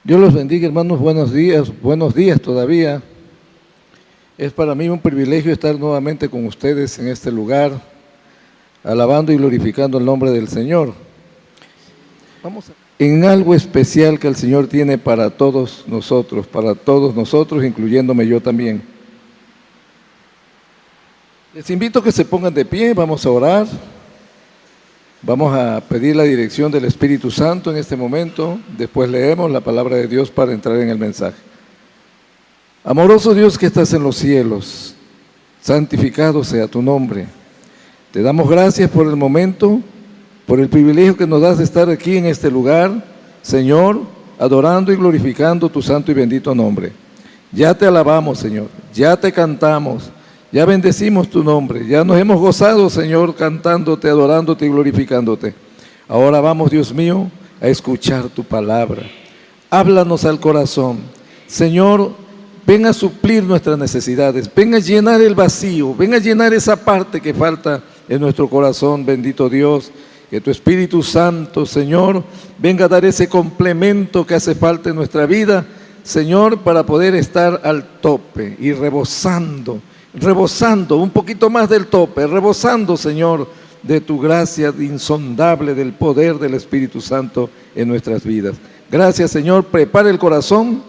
Dios los bendiga, hermanos, buenos días todavía. Es para mí un privilegio estar nuevamente con ustedes en este lugar, alabando y glorificando el nombre del Señor. En algo especial que el Señor tiene para todos nosotros, incluyéndome yo también. Les invito a que se pongan de pie, vamos a orar. Vamos a pedir la dirección del Espíritu Santo en este momento. Después leemos la palabra de Dios para entrar en el mensaje. Amoroso Dios que estás en los cielos, santificado sea tu nombre. Te damos gracias por el momento, por el privilegio que nos das de estar aquí en este lugar, Señor, adorando y glorificando tu santo y bendito nombre. Ya te alabamos, Señor, ya te cantamos, ya bendecimos tu nombre, ya nos hemos gozado, Señor, cantándote, adorándote y glorificándote. Ahora vamos, Dios mío, a escuchar tu palabra. Háblanos al corazón. Señor, ven a suplir nuestras necesidades, ven a llenar el vacío, ven a llenar esa parte que falta en nuestro corazón, bendito Dios. Que tu Espíritu Santo, Señor, venga a dar ese complemento que hace falta en nuestra vida, Señor, para poder estar al tope y rebosando, un poquito más del tope, rebosando, Señor, de tu gracia insondable, del poder del Espíritu Santo en nuestras vidas. Gracias, Señor. Prepara el corazón,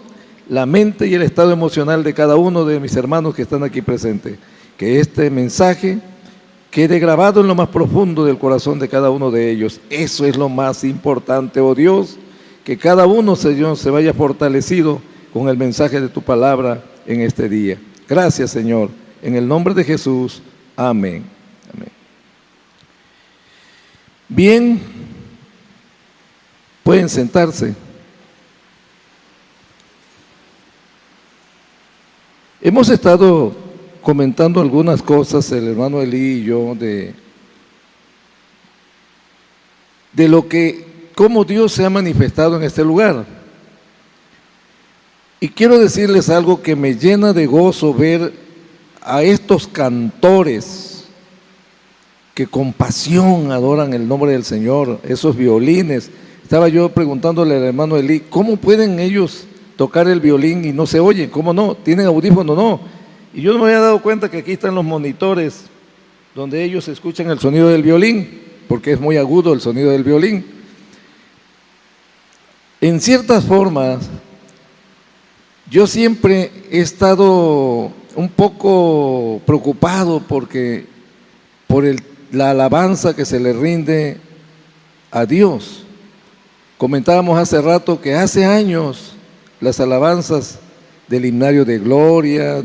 la mente y el estado emocional de cada uno de mis hermanos que están aquí presentes. Que este mensaje quede grabado en lo más profundo del corazón de cada uno de ellos. Eso es lo más importante, oh Dios, que cada uno, Señor, se vaya fortalecido con el mensaje de tu palabra en este día. Gracias, Señor. En el nombre de Jesús, amén. Amén. Bien, pueden sentarse. Hemos estado comentando algunas cosas, el hermano Elí y yo, de lo que, cómo Dios se ha manifestado en este lugar. Y quiero decirles algo que me llena de gozo ver a estos cantores que con pasión adoran el nombre del Señor, esos violines. Estaba yo preguntándole al hermano Elí, ¿cómo pueden ellos tocar el violín y no se oyen? ¿Cómo no? ¿Tienen audífono? No. Y yo no me había dado cuenta que aquí están los monitores donde ellos escuchan el sonido del violín, porque es muy agudo el sonido del violín. En ciertas formas, yo siempre he estado un poco preocupado por la alabanza que se le rinde a Dios. Comentábamos hace rato que hace años las alabanzas del himnario de gloria,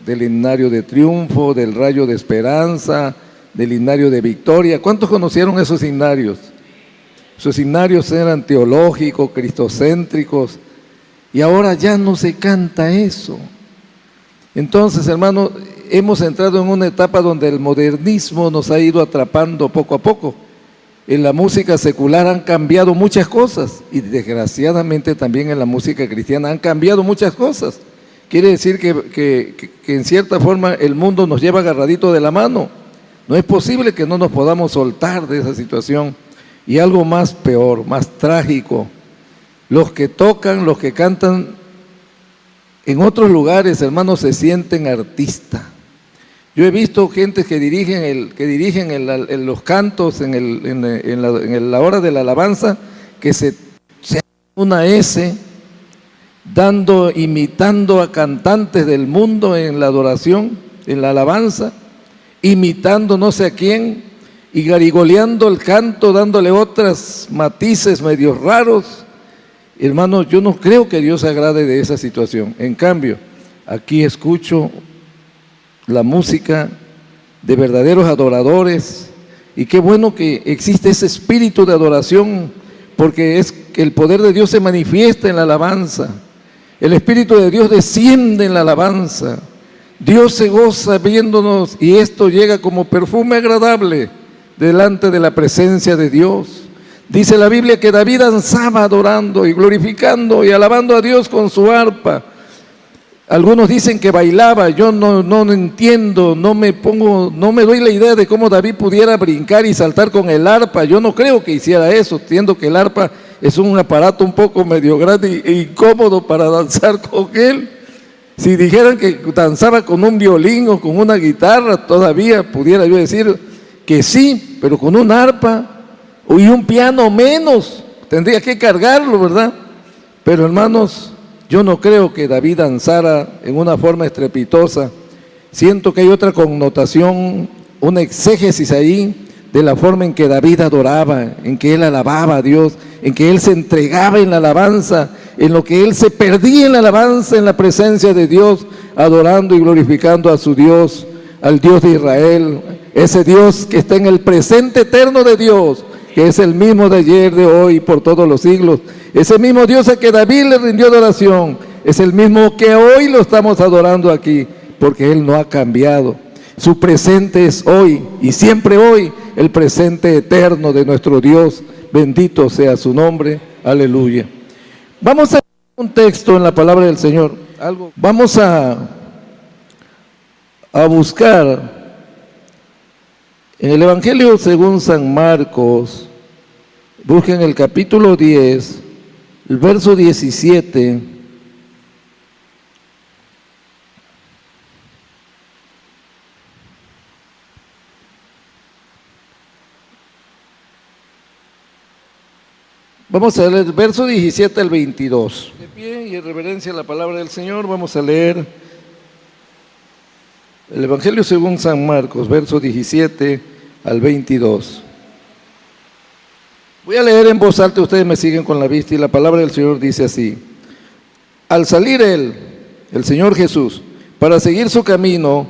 del himnario de triunfo, del rayo de esperanza, del himnario de victoria. ¿Cuántos conocieron esos himnarios? Esos himnarios eran teológicos, cristocéntricos, y ahora ya no se canta eso. Entonces, hermanos, hemos entrado en una etapa donde el modernismo nos ha ido atrapando poco a poco. En la música secular han cambiado muchas cosas y desgraciadamente también en la música cristiana han cambiado muchas cosas. Quiere decir que en cierta forma el mundo nos lleva agarradito de la mano. No es posible que no nos podamos soltar de esa situación. Y algo más peor, más trágico, los que tocan, los que cantan en otros lugares, hermanos, se sienten artistas. Yo he visto gente que dirigen los cantos en la hora de la alabanza, que se hacen una S, imitando a cantantes del mundo en la adoración, en la alabanza, imitando no sé a quién, y garigoleando el canto, dándole otros matices medios raros. Hermano, yo no creo que Dios se agrade de esa situación. En cambio, aquí escucho la música de verdaderos adoradores, y qué bueno que existe ese espíritu de adoración, porque es que el poder de Dios se manifiesta en la alabanza. El Espíritu de Dios desciende en la alabanza. Dios se goza viéndonos, y esto llega como perfume agradable delante de la presencia de Dios. Dice la Biblia que David danzaba adorando y glorificando y alabando a Dios con su arpa. Algunos dicen que bailaba. Yo no entiendo, no me doy la idea de cómo David pudiera brincar y saltar con el arpa. Yo no creo que hiciera eso, entiendo que el arpa es un aparato un poco medio grande e incómodo para danzar con él. Si dijeran que danzaba con un violín o con una guitarra, todavía pudiera yo decir que sí, pero con un arpa y un piano menos, tendría que cargarlo, ¿verdad? Pero hermanos, yo no creo que David danzara en una forma estrepitosa. Siento que hay otra connotación, una exégesis ahí de la forma en que David adoraba, en que él alababa a Dios, en que él se entregaba en la alabanza, en lo que él se perdía en la alabanza, en la presencia de Dios, adorando y glorificando a su Dios, al Dios de Israel, ese Dios que está en el presente eterno de Dios, que es el mismo de ayer, de hoy, por todos los siglos. Ese mismo Dios a que David le rindió adoración, es el mismo que hoy lo estamos adorando aquí, porque Él no ha cambiado. Su presente es hoy y siempre hoy, el presente eterno de nuestro Dios. Bendito sea su nombre. Aleluya. Vamos a un texto en la palabra del Señor. Vamos a buscar en el Evangelio según San Marcos. Busquen el capítulo 10, el verso 17. Vamos a leer el verso 17 al 22. De pie y en reverencia a la palabra del Señor, vamos a leer el Evangelio según San Marcos, verso 17 al 22. Voy a leer en voz alta, ustedes me siguen con la vista, y la palabra del Señor dice así: al salir él, el Señor Jesús, para seguir su camino,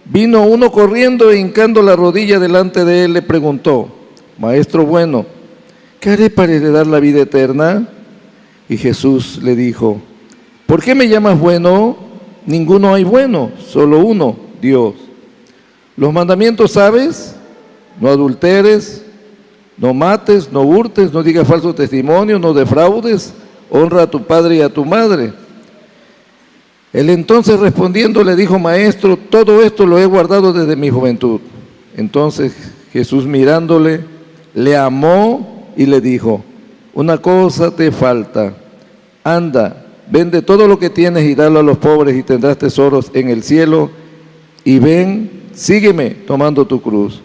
vino uno corriendo e hincando la rodilla delante de él, le preguntó: Maestro bueno, ¿qué haré para heredar la vida eterna? Y Jesús le dijo: ¿por qué me llamas bueno? Ninguno hay bueno, solo uno, Dios. Los mandamientos sabes: no adulteres, no mates, no hurtes, no digas falso testimonio, no defraudes, honra a tu padre y a tu madre. Él entonces respondiendo le dijo: Maestro, todo esto lo he guardado desde mi juventud. Entonces Jesús mirándole, le amó y le dijo: una cosa te falta, anda, vende todo lo que tienes y dalo a los pobres y tendrás tesoros en el cielo, y ven, sígueme tomando tu cruz.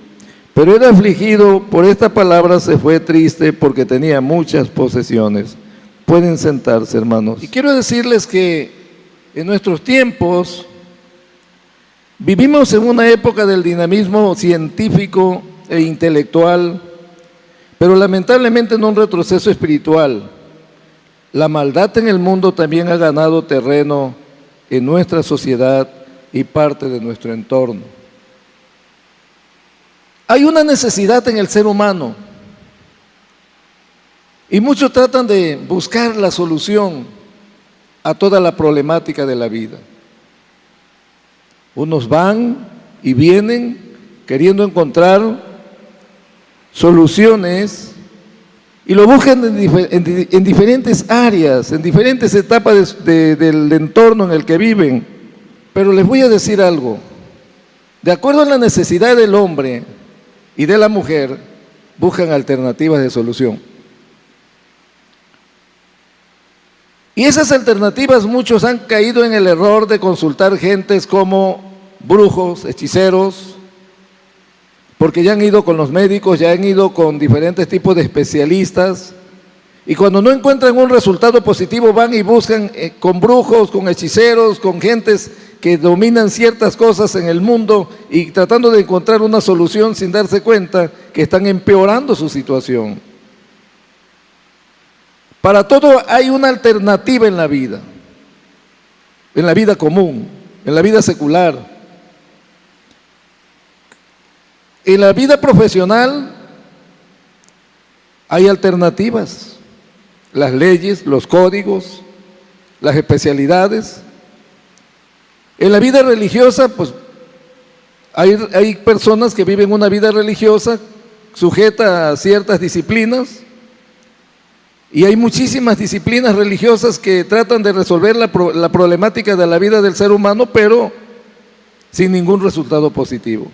Pero era afligido por esta palabra, se fue triste porque tenía muchas posesiones. Pueden sentarse, hermanos. Y quiero decirles que en nuestros tiempos vivimos en una época del dinamismo científico e intelectual, pero lamentablemente en un retroceso espiritual. La maldad en el mundo también ha ganado terreno en nuestra sociedad y parte de nuestro entorno. Hay una necesidad en el ser humano y muchos tratan de buscar la solución a toda la problemática de la vida. Unos van y vienen queriendo encontrar soluciones y lo buscan en diferentes áreas, en diferentes etapas del entorno en el que viven. Pero les voy a decir algo: de acuerdo a la necesidad del hombre y de la mujer, buscan alternativas de solución. Y esas alternativas, muchos han caído en el error de consultar gentes como brujos, hechiceros, porque ya han ido con los médicos, ya han ido con diferentes tipos de especialistas, y cuando no encuentran un resultado positivo van y buscan con brujos, con hechiceros, con gentes que dominan ciertas cosas en el mundo y tratando de encontrar una solución sin darse cuenta que están empeorando su situación. Para todo hay una alternativa en la vida común, en la vida secular. En la vida profesional hay alternativas, las leyes, los códigos, las especialidades. En la vida religiosa, pues hay personas que viven una vida religiosa sujeta a ciertas disciplinas, y hay muchísimas disciplinas religiosas que tratan de resolver la problemática de la vida del ser humano, pero sin ningún resultado positivo.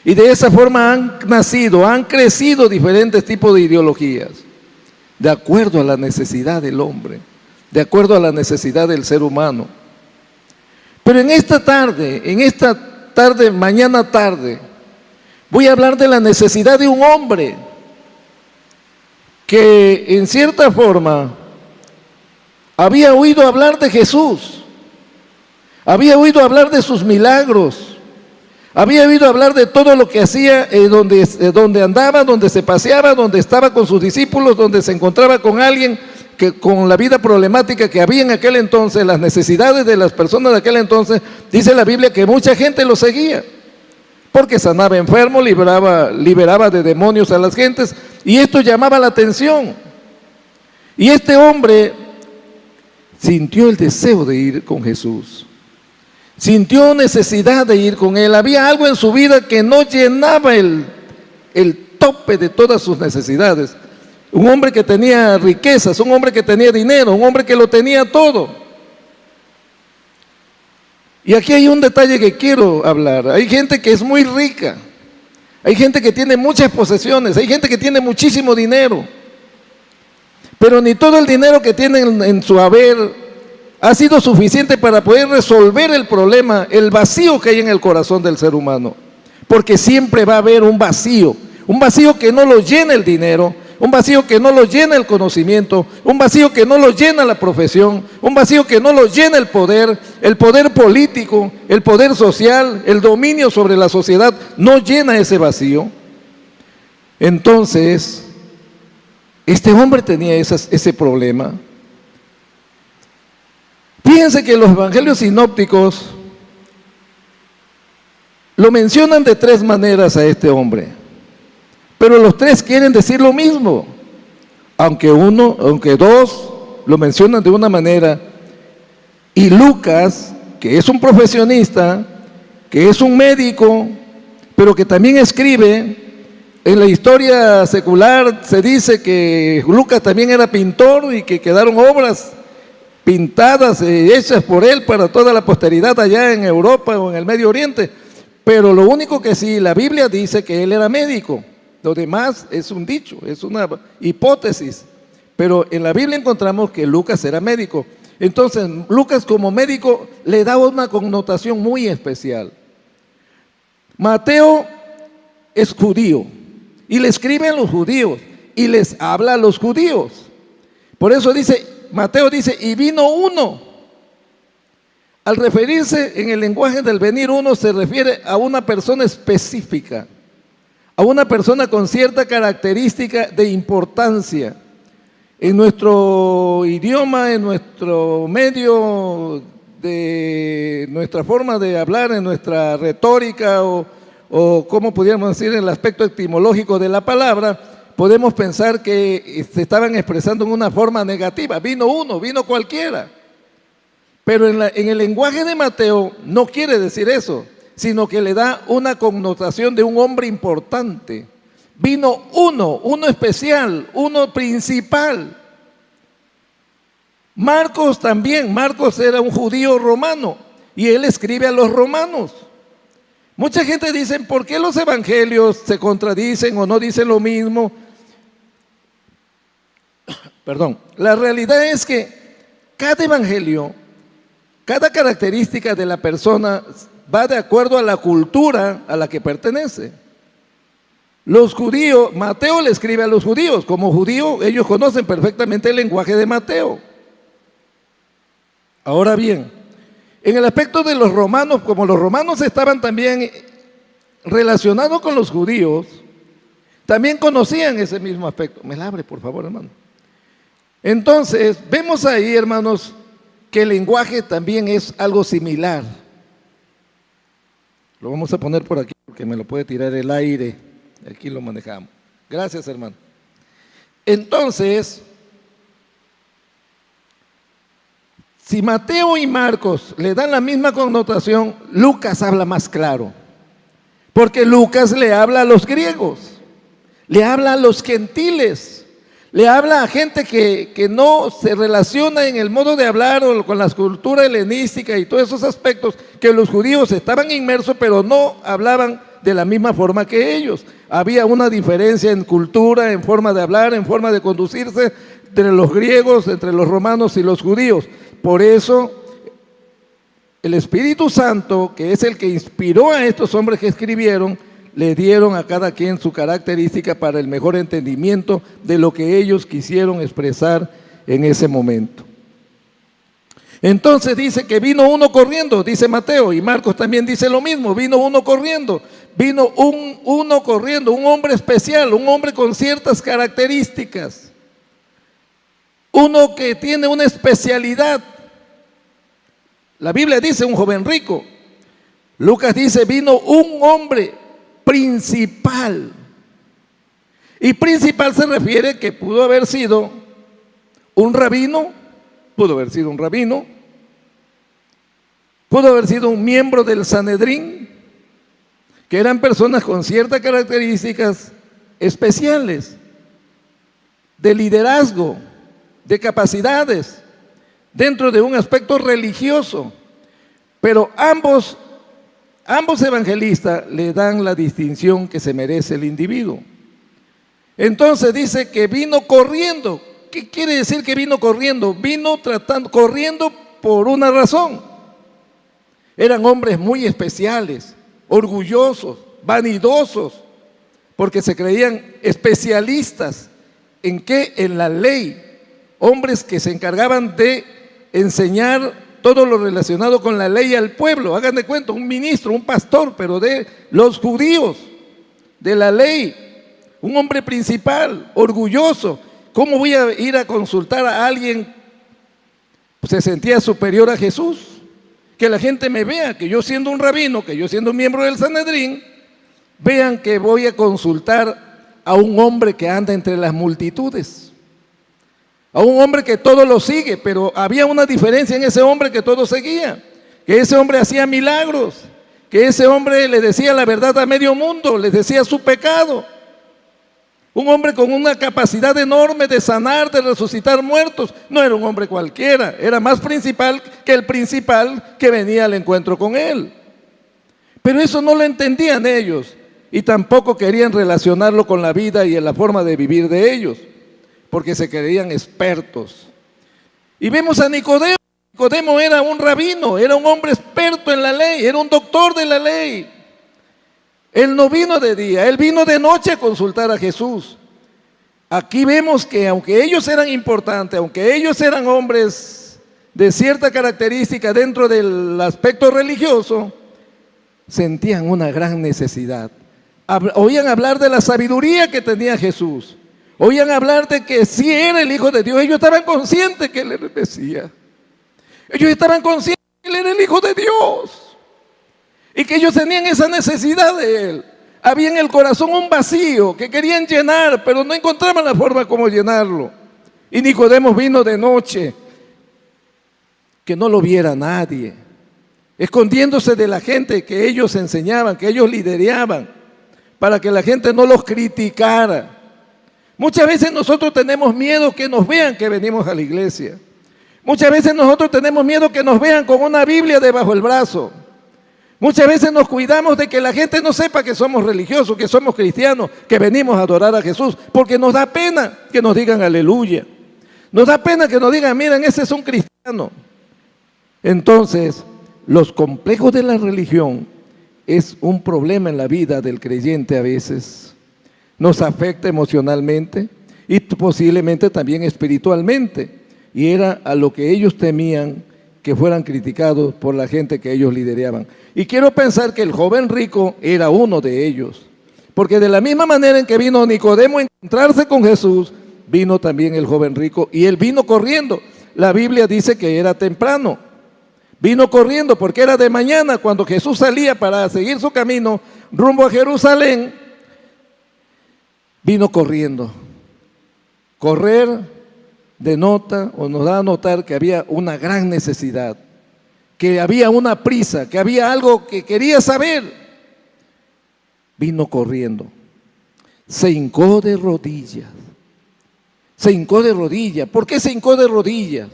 Y de esa forma han crecido diferentes tipos de ideologías, de acuerdo a la necesidad del hombre, de acuerdo a la necesidad del ser humano. Pero en esta tarde, mañana tarde, voy a hablar de la necesidad de un hombre que en cierta forma había oído hablar de Jesús, había oído hablar de sus milagros, había oído hablar de todo lo que hacía, donde andaba, donde se paseaba, donde estaba con sus discípulos, donde se encontraba con alguien que con la vida problemática que había en aquel entonces, las necesidades de las personas de aquel entonces. Dice la Biblia que mucha gente lo seguía, porque sanaba enfermos, liberaba de demonios a las gentes, y esto llamaba la atención. Y este hombre sintió el deseo de ir con Jesús, sintió necesidad de ir con él. Había algo en su vida que no llenaba el tope de todas sus necesidades. Un hombre que tenía riquezas, un hombre que tenía dinero, un hombre que lo tenía todo. Y aquí hay un detalle que quiero hablar. Hay gente que es muy rica, hay gente que tiene muchas posesiones, hay gente que tiene muchísimo dinero, pero ni todo el dinero que tienen en su haber ha sido suficiente para poder resolver el problema, el vacío que hay en el corazón del ser humano. Porque siempre va a haber un vacío que no lo llena el dinero, un vacío que no lo llena el conocimiento, un vacío que no lo llena la profesión, un vacío que no lo llena el poder político, el poder social, el dominio sobre la sociedad, no llena ese vacío. Entonces, este hombre tenía ese problema. Fíjense que los evangelios sinópticos lo mencionan de tres maneras a este hombre, pero los tres quieren decir lo mismo, aunque dos lo mencionan de una manera, y Lucas, que es un profesionista, que es un médico, pero que también escribe. En la historia secular se dice que Lucas también era pintor y que quedaron obras pintadas hechas por él para toda la posteridad allá en Europa o en el Medio Oriente. Pero lo único que sí, la Biblia dice que él era médico. Lo demás es un dicho, es una hipótesis. Pero en la Biblia encontramos que Lucas era médico. Entonces, Lucas como médico le da una connotación muy especial. Mateo es judío y le escribe a los judíos y les habla a los judíos. Por eso Mateo dice, y vino uno. Al referirse en el lenguaje del venir uno, se refiere a una persona específica, a una persona con cierta característica de importancia. En nuestro idioma, en nuestro medio, de nuestra forma de hablar, en nuestra retórica o como pudiéramos decir, en el aspecto etimológico de la palabra, podemos pensar que se estaban expresando en una forma negativa. Vino uno, vino cualquiera. Pero en el lenguaje de Mateo no quiere decir eso, sino que le da una connotación de un hombre importante. Vino uno especial, uno principal. Marcos también, Marcos era un judío romano y él escribe a los romanos. Mucha gente dice, ¿por qué los evangelios se contradicen o no dicen lo mismo? Perdón, la realidad es que cada evangelio, cada característica de la persona va de acuerdo a la cultura a la que pertenece. Los judíos, Mateo le escribe a los judíos, como judío ellos conocen perfectamente el lenguaje de Mateo. Ahora bien, en el aspecto de los romanos, como los romanos estaban también relacionados con los judíos, también conocían ese mismo aspecto. Me la abre, por favor, hermano. Entonces, vemos ahí, hermanos, que el lenguaje también es algo similar. Lo vamos a poner por aquí porque me lo puede tirar el aire. Aquí lo manejamos. Gracias, hermano. Entonces, si Mateo y Marcos le dan la misma connotación, Lucas habla más claro. Porque Lucas le habla a los griegos, le habla a los gentiles, le habla a gente que no se relaciona en el modo de hablar o con la cultura helenística y todos esos aspectos que los judíos estaban inmersos, pero no hablaban de la misma forma que ellos. Había una diferencia en cultura, en forma de hablar, en forma de conducirse. entre los griegos, entre los romanos y los judíos. Por eso, el Espíritu Santo, que es el que inspiró a estos hombres que escribieron, le dieron a cada quien su característica para el mejor entendimiento de lo que ellos quisieron expresar en ese momento. Entonces dice que vino uno corriendo, dice Mateo, y Marcos también dice lo mismo, vino uno corriendo, uno corriendo, un hombre especial, un hombre con ciertas características, uno que tiene una especialidad. La Biblia dice un joven rico, Lucas dice vino un hombre principal, y principal se refiere que pudo haber sido un rabino, pudo haber sido un miembro del Sanedrín, que eran personas con ciertas características especiales, de liderazgo, de capacidades, dentro de un aspecto religioso. Pero ambos evangelistas le dan la distinción que se merece el individuo. Entonces dice que vino corriendo. ¿Qué quiere decir que vino corriendo? Vino corriendo por una razón. Eran hombres muy especiales, orgullosos, vanidosos, porque se creían especialistas. ¿En qué? En la ley. Hombres que se encargaban de enseñar todo lo relacionado con la ley al pueblo. Hagan de cuenta, un ministro, un pastor, pero de los judíos, de la ley. Un hombre principal, orgulloso. ¿Cómo voy a ir a consultar a alguien? Se sentía superior a Jesús. Que la gente me vea, que yo siendo un rabino, que yo siendo un miembro del Sanedrín, vean que voy a consultar a un hombre que anda entre las multitudes. A un hombre que todo lo sigue, pero había una diferencia en ese hombre que todo seguía. Que ese hombre hacía milagros, que ese hombre le decía la verdad a medio mundo, les decía su pecado. Un hombre con una capacidad enorme de sanar, de resucitar muertos. No era un hombre cualquiera, era más principal que el principal que venía al encuentro con él. Pero eso no lo entendían ellos y tampoco querían relacionarlo con la vida y en la forma de vivir de ellos, porque se creían expertos. Y vemos a Nicodemo. Nicodemo era un rabino, era un hombre experto en la ley, era un doctor de la ley. Él no vino de día, él vino de noche a consultar a Jesús. Aquí vemos que aunque ellos eran importantes, aunque ellos eran hombres de cierta característica dentro del aspecto religioso, sentían una gran necesidad. Oían hablar de la sabiduría que tenía Jesús. Oían hablar de que sí era el Hijo de Dios. Ellos estaban conscientes que Él era el Mesías. Ellos estaban conscientes que Él era el Hijo de Dios. Y que ellos tenían esa necesidad de Él. Había en el corazón un vacío que querían llenar, pero no encontraban la forma como llenarlo. Y Nicodemo vino de noche, que no lo viera nadie, escondiéndose de la gente que ellos enseñaban, que ellos lideraban, para que la gente no los criticara. Muchas veces nosotros tenemos miedo que nos vean que venimos a la iglesia. Muchas veces nosotros tenemos miedo que nos vean con una Biblia debajo del brazo. Muchas veces nos cuidamos de que la gente no sepa que somos religiosos, que somos cristianos, que venimos a adorar a Jesús, porque nos da pena que nos digan aleluya. Nos da pena que nos digan, miren, ese es un cristiano. Entonces, los complejos de la religión es un problema en la vida del creyente a veces. Nos afecta emocionalmente y posiblemente también espiritualmente. Y era a lo que ellos temían que fueran criticados por la gente que ellos lideraban. Y quiero pensar que el joven rico era uno de ellos, porque de la misma manera en que vino Nicodemo a encontrarse con Jesús, vino también el joven rico, y él vino corriendo. La Biblia dice que era temprano, vino corriendo porque era de mañana cuando Jesús salía para seguir su camino rumbo a Jerusalén. Vino corriendo. Correr denota o nos da a notar que había una gran necesidad, que había una prisa, que había algo que quería saber. Vino corriendo, se hincó de rodillas. Se hincó de rodillas. ¿Por qué se hincó de rodillas?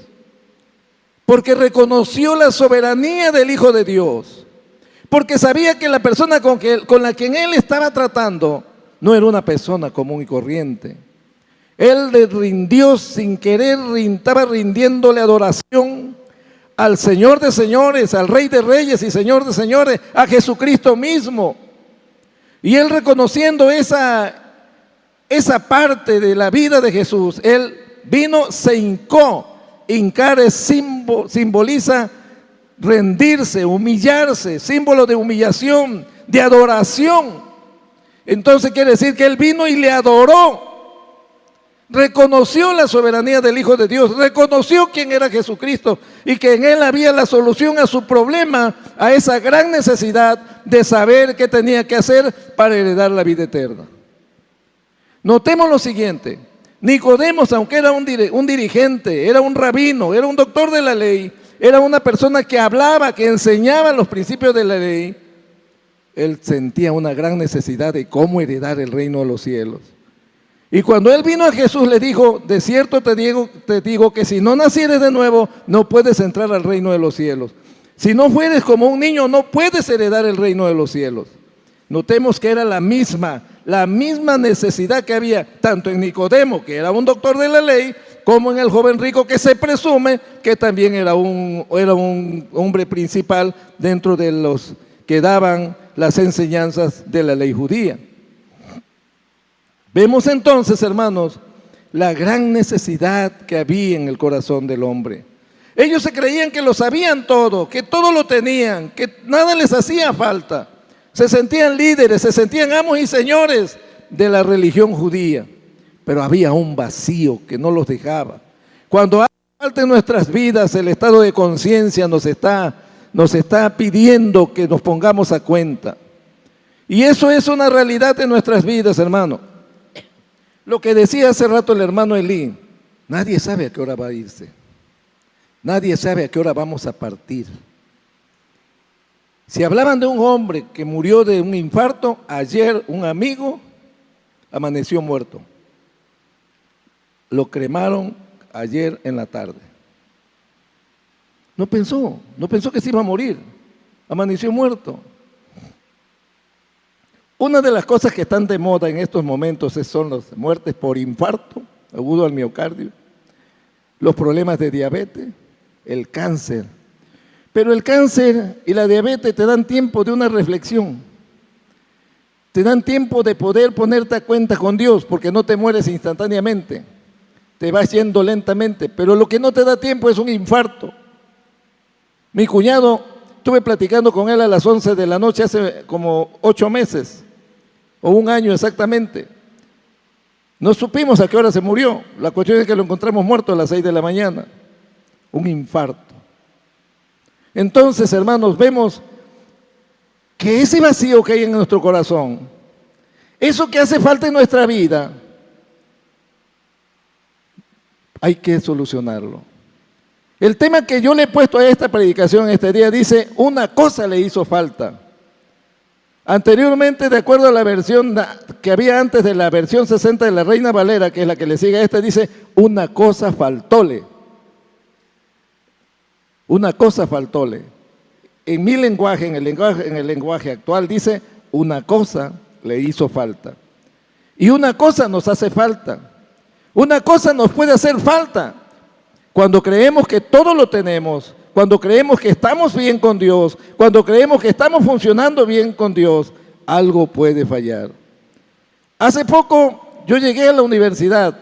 Porque reconoció la soberanía del Hijo de Dios. Porque sabía que la persona con la que él estaba tratando no era una persona común y corriente. Él le rindió sin querer, estaba rindiéndole adoración al Señor de señores, al Rey de reyes y Señor de señores, a Jesucristo mismo. Y él, reconociendo esa parte de la vida de Jesús, él vino, se hincó. Hincar simboliza rendirse, humillarse, símbolo de humillación, de adoración. Entonces quiere decir que él vino y le adoró. Reconoció la soberanía del Hijo de Dios, reconoció quién era Jesucristo y que en él había la solución a su problema, a esa gran necesidad de saber qué tenía que hacer para heredar la vida eterna. Notemos lo siguiente: Nicodemos, aunque era un dirigente, era un rabino, era un doctor de la ley, era una persona que hablaba, que enseñaba los principios de la ley, él sentía una gran necesidad de cómo heredar el reino de los cielos. Y cuando él vino a Jesús, le dijo: de cierto te digo que si no nacieres de nuevo, no puedes entrar al reino de los cielos. Si no fueres como un niño, no puedes heredar el reino de los cielos. Notemos que era la misma necesidad que había tanto en Nicodemo, que era un doctor de la ley, como en el joven rico, que se presume que también era un hombre principal dentro de los que daban las enseñanzas de la ley judía. Vemos entonces, hermanos, la gran necesidad que había en el corazón del hombre. Ellos se creían que lo sabían todo, que todo lo tenían, que nada les hacía falta. Se sentían líderes, se sentían amos y señores de la religión judía, pero había un vacío que no los dejaba. Cuando hace falta en nuestras vidas, el estado de conciencia nos está pidiendo que nos pongamos a cuenta. Y eso es una realidad en nuestras vidas, hermano. Lo que decía hace rato el hermano Elí: nadie sabe a qué hora va a irse. Nadie sabe a qué hora vamos a partir. Si hablaban de un hombre que murió de un infarto, ayer un amigo amaneció muerto. Lo cremaron ayer en la tarde. No pensó que se iba a morir. Amaneció muerto. Una de las cosas que están de moda en estos momentos son las muertes por infarto agudo al miocardio, los problemas de diabetes, el cáncer. Pero el cáncer y la diabetes te dan tiempo de una reflexión. Te dan tiempo de poder ponerte a cuenta con Dios, porque no te mueres instantáneamente. Te vas yendo lentamente, pero lo que no te da tiempo es un infarto. Mi cuñado, estuve platicando con él a las 11 de la noche hace como 8 meses, o un año exactamente. No supimos a qué hora se murió. La cuestión es que lo encontramos muerto a las 6 de la mañana. Un infarto. Entonces, hermanos, vemos que ese vacío que hay en nuestro corazón, eso que hace falta en nuestra vida, hay que solucionarlo. El tema que yo le he puesto a esta predicación este día dice: una cosa le hizo falta. Anteriormente, de acuerdo a la versión que había antes de la versión 60 de la Reina Valera, que es la que le sigue a esta, dice: una cosa faltóle. Una cosa faltóle. En mi lenguaje, en el lenguaje actual, dice: una cosa le hizo falta. Y una cosa nos hace falta. Una cosa nos puede hacer falta. Cuando creemos que todo lo tenemos, cuando creemos que estamos bien con Dios, cuando creemos que estamos funcionando bien con Dios, algo puede fallar. Hace poco yo llegué a la universidad,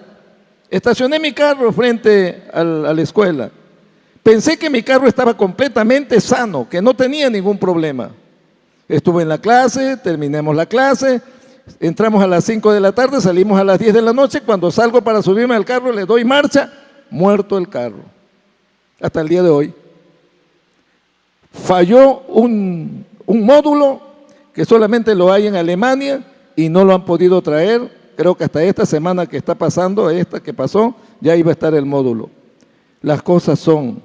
estacioné mi carro frente a la escuela. Pensé que mi carro estaba completamente sano, que no tenía ningún problema. Estuve en la clase, terminamos la clase, entramos a las 5 de la tarde, salimos a las 10 de la noche. Cuando salgo para subirme al carro, le doy marcha, muerto el carro. Hasta el día de hoy. Falló un módulo que solamente lo hay en Alemania y no lo han podido traer. Creo que hasta esta semana que está pasando, esta que pasó, ya iba a estar el módulo. Las cosas son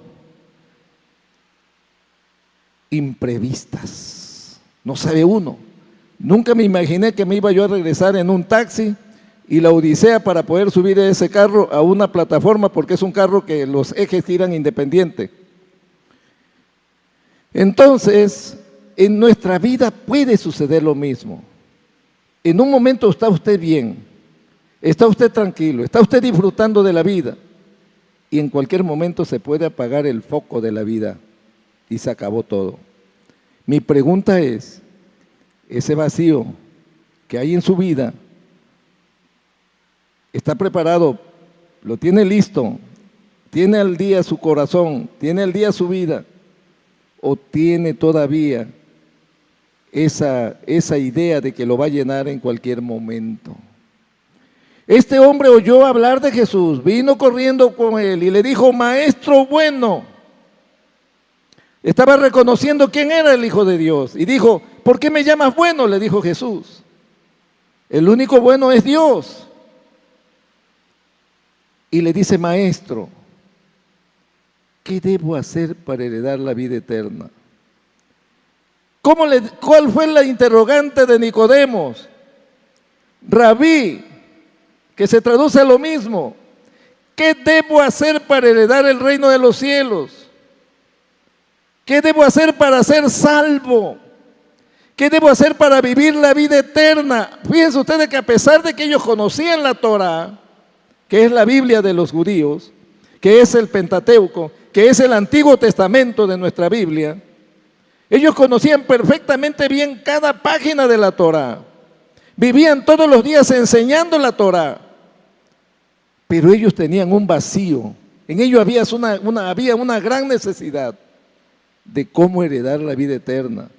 imprevistas. No sabe uno. Nunca me imaginé que me iba yo a regresar en un taxi y la odisea para poder subir ese carro a una plataforma, porque es un carro que los ejes giran independiente. Entonces, en nuestra vida puede suceder lo mismo. En un momento está usted bien, Está usted tranquilo, está usted disfrutando de la vida y en cualquier momento se puede apagar el foco de la vida y se acabó todo. Mi pregunta es, ese vacío que hay en su vida, ¿está preparado? ¿Lo tiene listo? ¿Tiene al día su corazón? ¿Tiene al día su vida? ¿O tiene todavía esa idea de que lo va a llenar en cualquier momento? Este hombre oyó hablar de Jesús, vino corriendo con él y le dijo, maestro bueno. Estaba reconociendo quién era el Hijo de Dios y dijo, ¿por qué me llamas bueno?, le dijo Jesús. El único bueno es Dios. Y le dice, maestro, ¿qué debo hacer para heredar la vida eterna? ¿Cuál fue la interrogante de Nicodemos? Rabí, que se traduce a lo mismo. ¿Qué debo hacer para heredar el reino de los cielos? ¿Qué debo hacer para ser salvo? ¿Qué debo hacer para vivir la vida eterna? Fíjense ustedes que a pesar de que ellos conocían la Torá, que es la Biblia de los judíos, que es el Pentateuco, que es el Antiguo Testamento de nuestra Biblia, ellos conocían perfectamente bien cada página de la Torá. Vivían todos los días enseñando la Torá. Pero ellos tenían un vacío. En ellos había una gran necesidad de cómo heredar la vida eterna.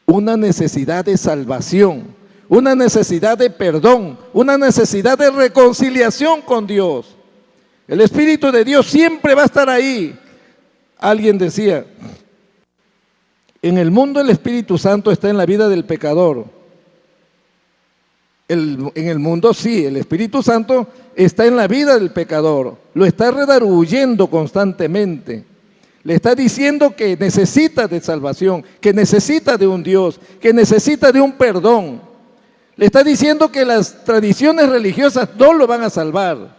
Una necesidad de salvación, una necesidad de perdón, una necesidad de reconciliación con Dios. El Espíritu de Dios siempre va a estar ahí. Alguien decía, en el mundo el Espíritu Santo está en la vida del pecador. En el mundo sí, el Espíritu Santo está en la vida del pecador. Lo está redarguyendo constantemente. Le está diciendo que necesita de salvación, que necesita de un Dios, que necesita de un perdón. Le está diciendo que las tradiciones religiosas no lo van a salvar.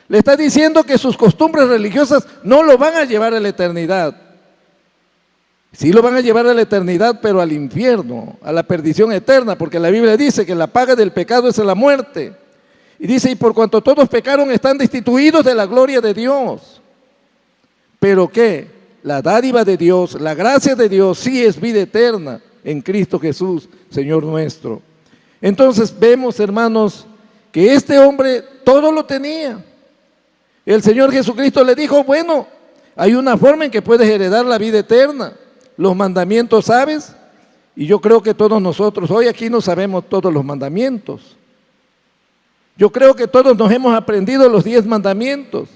Le está diciendo que sus costumbres religiosas no lo van a llevar a la eternidad. Sí lo van a llevar a la eternidad, pero al infierno, a la perdición eterna, porque la Biblia dice que la paga del pecado es la muerte. Y dice, y por cuanto todos pecaron, están destituidos de la gloria de Dios. ¿Pero qué? La dádiva de Dios, la gracia de Dios, sí es vida eterna en Cristo Jesús, Señor nuestro. Entonces vemos, hermanos, que este hombre todo lo tenía. El Señor Jesucristo le dijo, bueno, hay una forma en que puedes heredar la vida eterna. Los mandamientos, ¿sabes? Y yo creo que todos nosotros, hoy aquí no sabemos todos los mandamientos. Yo creo que todos nos hemos aprendido los 10 mandamientos.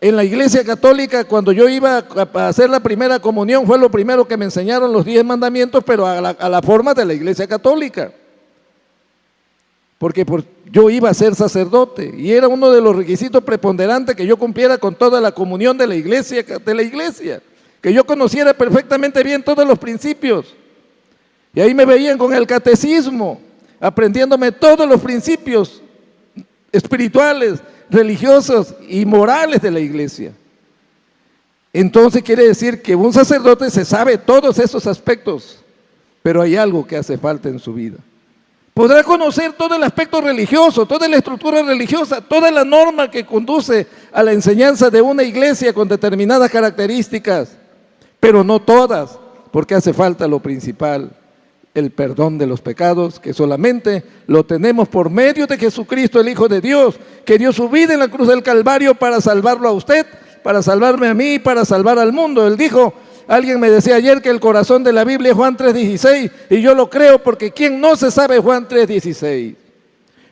En la iglesia católica, cuando yo iba a hacer la primera comunión, fue lo primero que me enseñaron los 10 mandamientos, pero a la forma de la iglesia católica. Porque yo iba a ser sacerdote y era uno de los requisitos preponderantes que yo cumpliera con toda la comunión de la iglesia, que yo conociera perfectamente bien todos los principios. Y ahí me veían con el catecismo, aprendiéndome todos los principios espirituales, religiosos y morales de la iglesia. Entonces quiere decir que un sacerdote se sabe todos esos aspectos, pero hay algo que hace falta en su vida. Podrá conocer todo el aspecto religioso, toda la estructura religiosa, toda la norma que conduce a la enseñanza de una iglesia con determinadas características, pero no todas, porque hace falta lo principal, el perdón de los pecados, que solamente lo tenemos por medio de Jesucristo, el Hijo de Dios, que dio su vida en la cruz del Calvario para salvarlo a usted, para salvarme a mí, para salvar al mundo. Él dijo, alguien me decía ayer que el corazón de la Biblia es Juan 3:16, y yo lo creo porque ¿quién no se sabe Juan 3:16?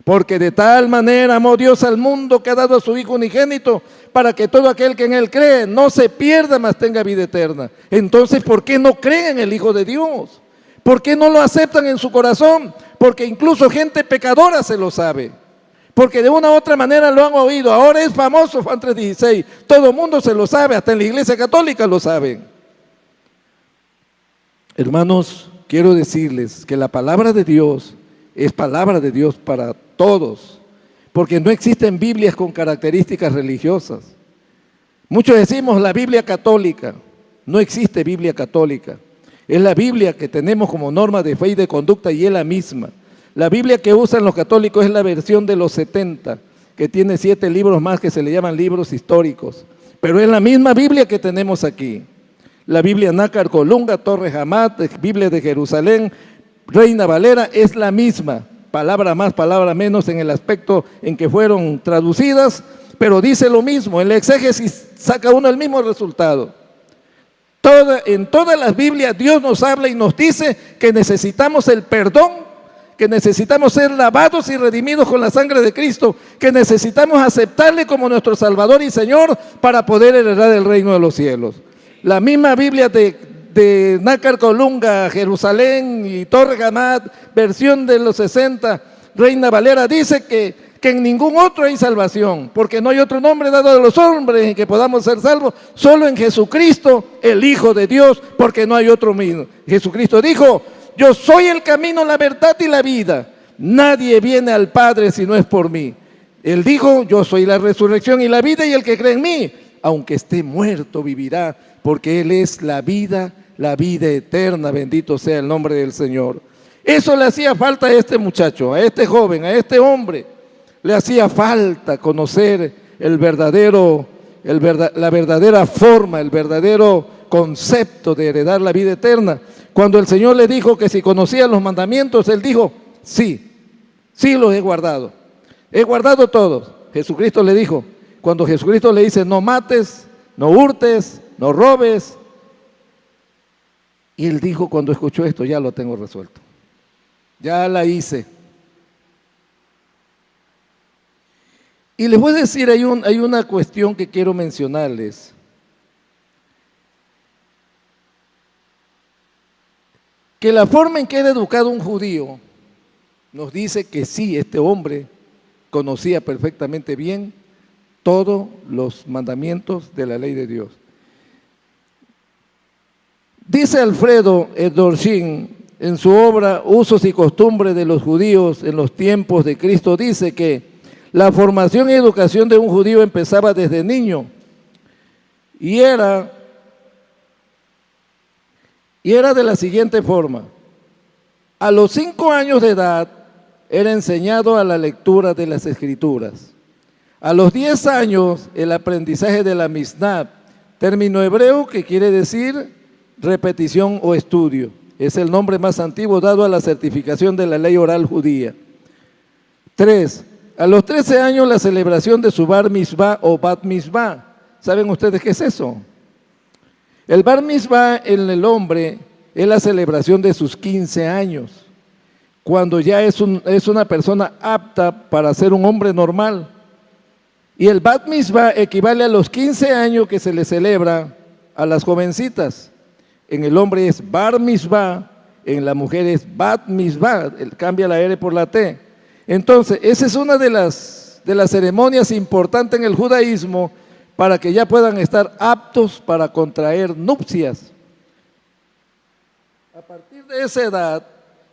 Porque de tal manera amó Dios al mundo que ha dado a su Hijo unigénito, para que todo aquel que en Él cree no se pierda, mas tenga vida eterna. Entonces, ¿por qué no creen en el Hijo de Dios? ¿Por qué no lo aceptan en su corazón? Porque incluso gente pecadora se lo sabe. Porque de una u otra manera lo han oído. Ahora es famoso Juan 3:16. Todo el mundo se lo sabe, hasta en la iglesia católica lo saben. Hermanos, quiero decirles que la palabra de Dios es palabra de Dios para todos. Porque no existen Biblias con características religiosas. Muchos decimos la Biblia católica. No existe Biblia católica. Es la Biblia que tenemos como norma de fe y de conducta y es la misma. La Biblia que usan los católicos es la versión de los 70, que tiene 7 libros más que se le llaman libros históricos. Pero es la misma Biblia que tenemos aquí. La Biblia Nácar Colunga, Torres Amat, Biblia de Jerusalén, Reina Valera, es la misma. Palabra más, palabra menos en el aspecto en que fueron traducidas, pero dice lo mismo. En la exégesis saca uno el mismo resultado. En todas las Biblias Dios nos habla y nos dice que necesitamos el perdón, que necesitamos ser lavados y redimidos con la sangre de Cristo, que necesitamos aceptarle como nuestro Salvador y Señor para poder heredar el reino de los cielos. La misma Biblia de Nácar Colunga, Jerusalén y Torre Gamad, versión de los 60, Reina Valera, dice que en ningún otro hay salvación, porque no hay otro nombre dado a los hombres en que podamos ser salvos, solo en Jesucristo, el Hijo de Dios, porque no hay otro mismo. Jesucristo dijo: yo soy el camino, la verdad y la vida. Nadie viene al Padre si no es por mí. Él dijo: yo soy la resurrección y la vida, y el que cree en mí, aunque esté muerto, vivirá, porque Él es la vida eterna. Bendito sea el nombre del Señor. Eso le hacía falta a este muchacho, a este joven, a este hombre. Le hacía falta conocer la verdadera forma, el verdadero concepto de heredar la vida eterna. Cuando el Señor le dijo que si conocía los mandamientos, él dijo: sí, sí los he guardado todos. Jesucristo le dijo, cuando Jesucristo le dice: no mates, no hurtes, no robes, y él dijo, cuando escuchó esto: ya lo tengo resuelto, ya la hice. Y les voy a decir, hay una cuestión que quiero mencionarles. Que la forma en que era educado un judío nos dice que sí, este hombre conocía perfectamente bien todos los mandamientos de la ley de Dios. Dice Alfredo Dorsin en su obra Usos y costumbres de los judíos en los tiempos de Cristo, dice que la formación y educación de un judío empezaba desde niño y era de la siguiente forma: a los 5 años de edad era enseñado a la lectura de las Escrituras. A los 10 años el aprendizaje de la Mishnah, término hebreo que quiere decir repetición o estudio. Es el nombre más antiguo dado a la certificación de la ley oral judía. 3. A los 13 años la celebración de su bar mitzvah o bat mitzvah. ¿Saben ustedes qué es eso? El bar mitzvah en el hombre es la celebración de sus 15 años, cuando ya es una persona apta para ser un hombre normal. Y el bat mitzvah equivale a los 15 años que se le celebra a las jovencitas. En el hombre es bar mitzvah, en la mujer es bat mitzvah, cambia la R por la T. Entonces, esa es una de las ceremonias importantes en el judaísmo para que ya puedan estar aptos para contraer nupcias. A partir de esa edad,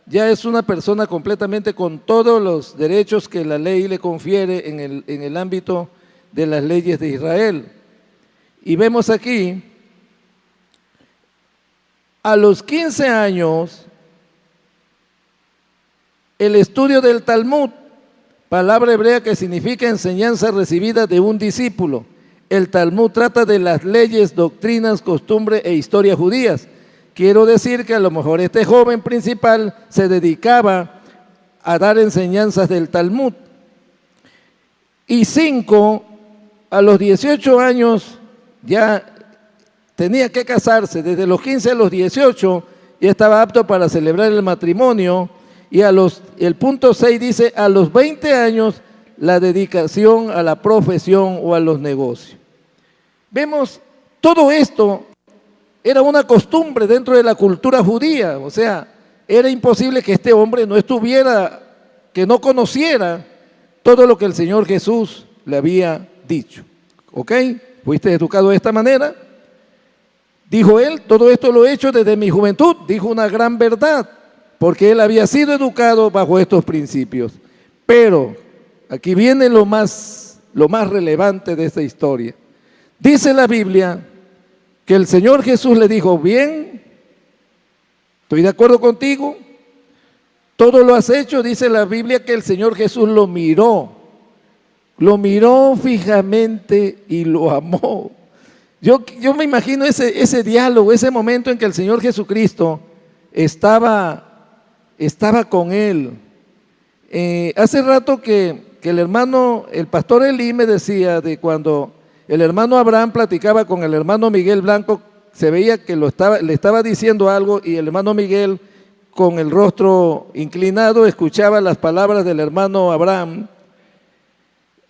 ya es una persona completamente con todos los derechos que la ley le confiere en el ámbito de las leyes de Israel. Y vemos aquí, a los 15 años, el estudio del Talmud, palabra hebrea que significa enseñanza recibida de un discípulo. El Talmud trata de las leyes, doctrinas, costumbres e historias judías. Quiero decir que a lo mejor este joven principal se dedicaba a dar enseñanzas del Talmud. Y 5, a los 18 años ya tenía que casarse. Desde los 15 a los 18 ya estaba apto para celebrar el matrimonio. Y el punto 6 dice: a los 20 años la dedicación a la profesión o a los negocios. Vemos, todo esto era una costumbre dentro de la cultura judía. O sea, era imposible que este hombre que no conociera todo lo que el Señor Jesús le había dicho. ¿Ok? ¿Fuiste educado de esta manera? Dijo él: todo esto lo he hecho desde mi juventud. Dijo una gran verdad, porque él había sido educado bajo estos principios. Pero aquí viene lo más relevante de esta historia. Dice la Biblia que el Señor Jesús le dijo: bien, estoy de acuerdo contigo, todo lo has hecho, dice la Biblia que el Señor Jesús lo miró fijamente y lo amó. Yo me imagino ese diálogo, ese momento en que el Señor Jesucristo estaba con él. Hace rato que el hermano, el pastor Elí me decía de cuando el hermano Abraham platicaba con el hermano Miguel Blanco, se veía que le estaba diciendo algo y el hermano Miguel con el rostro inclinado escuchaba las palabras del hermano Abraham.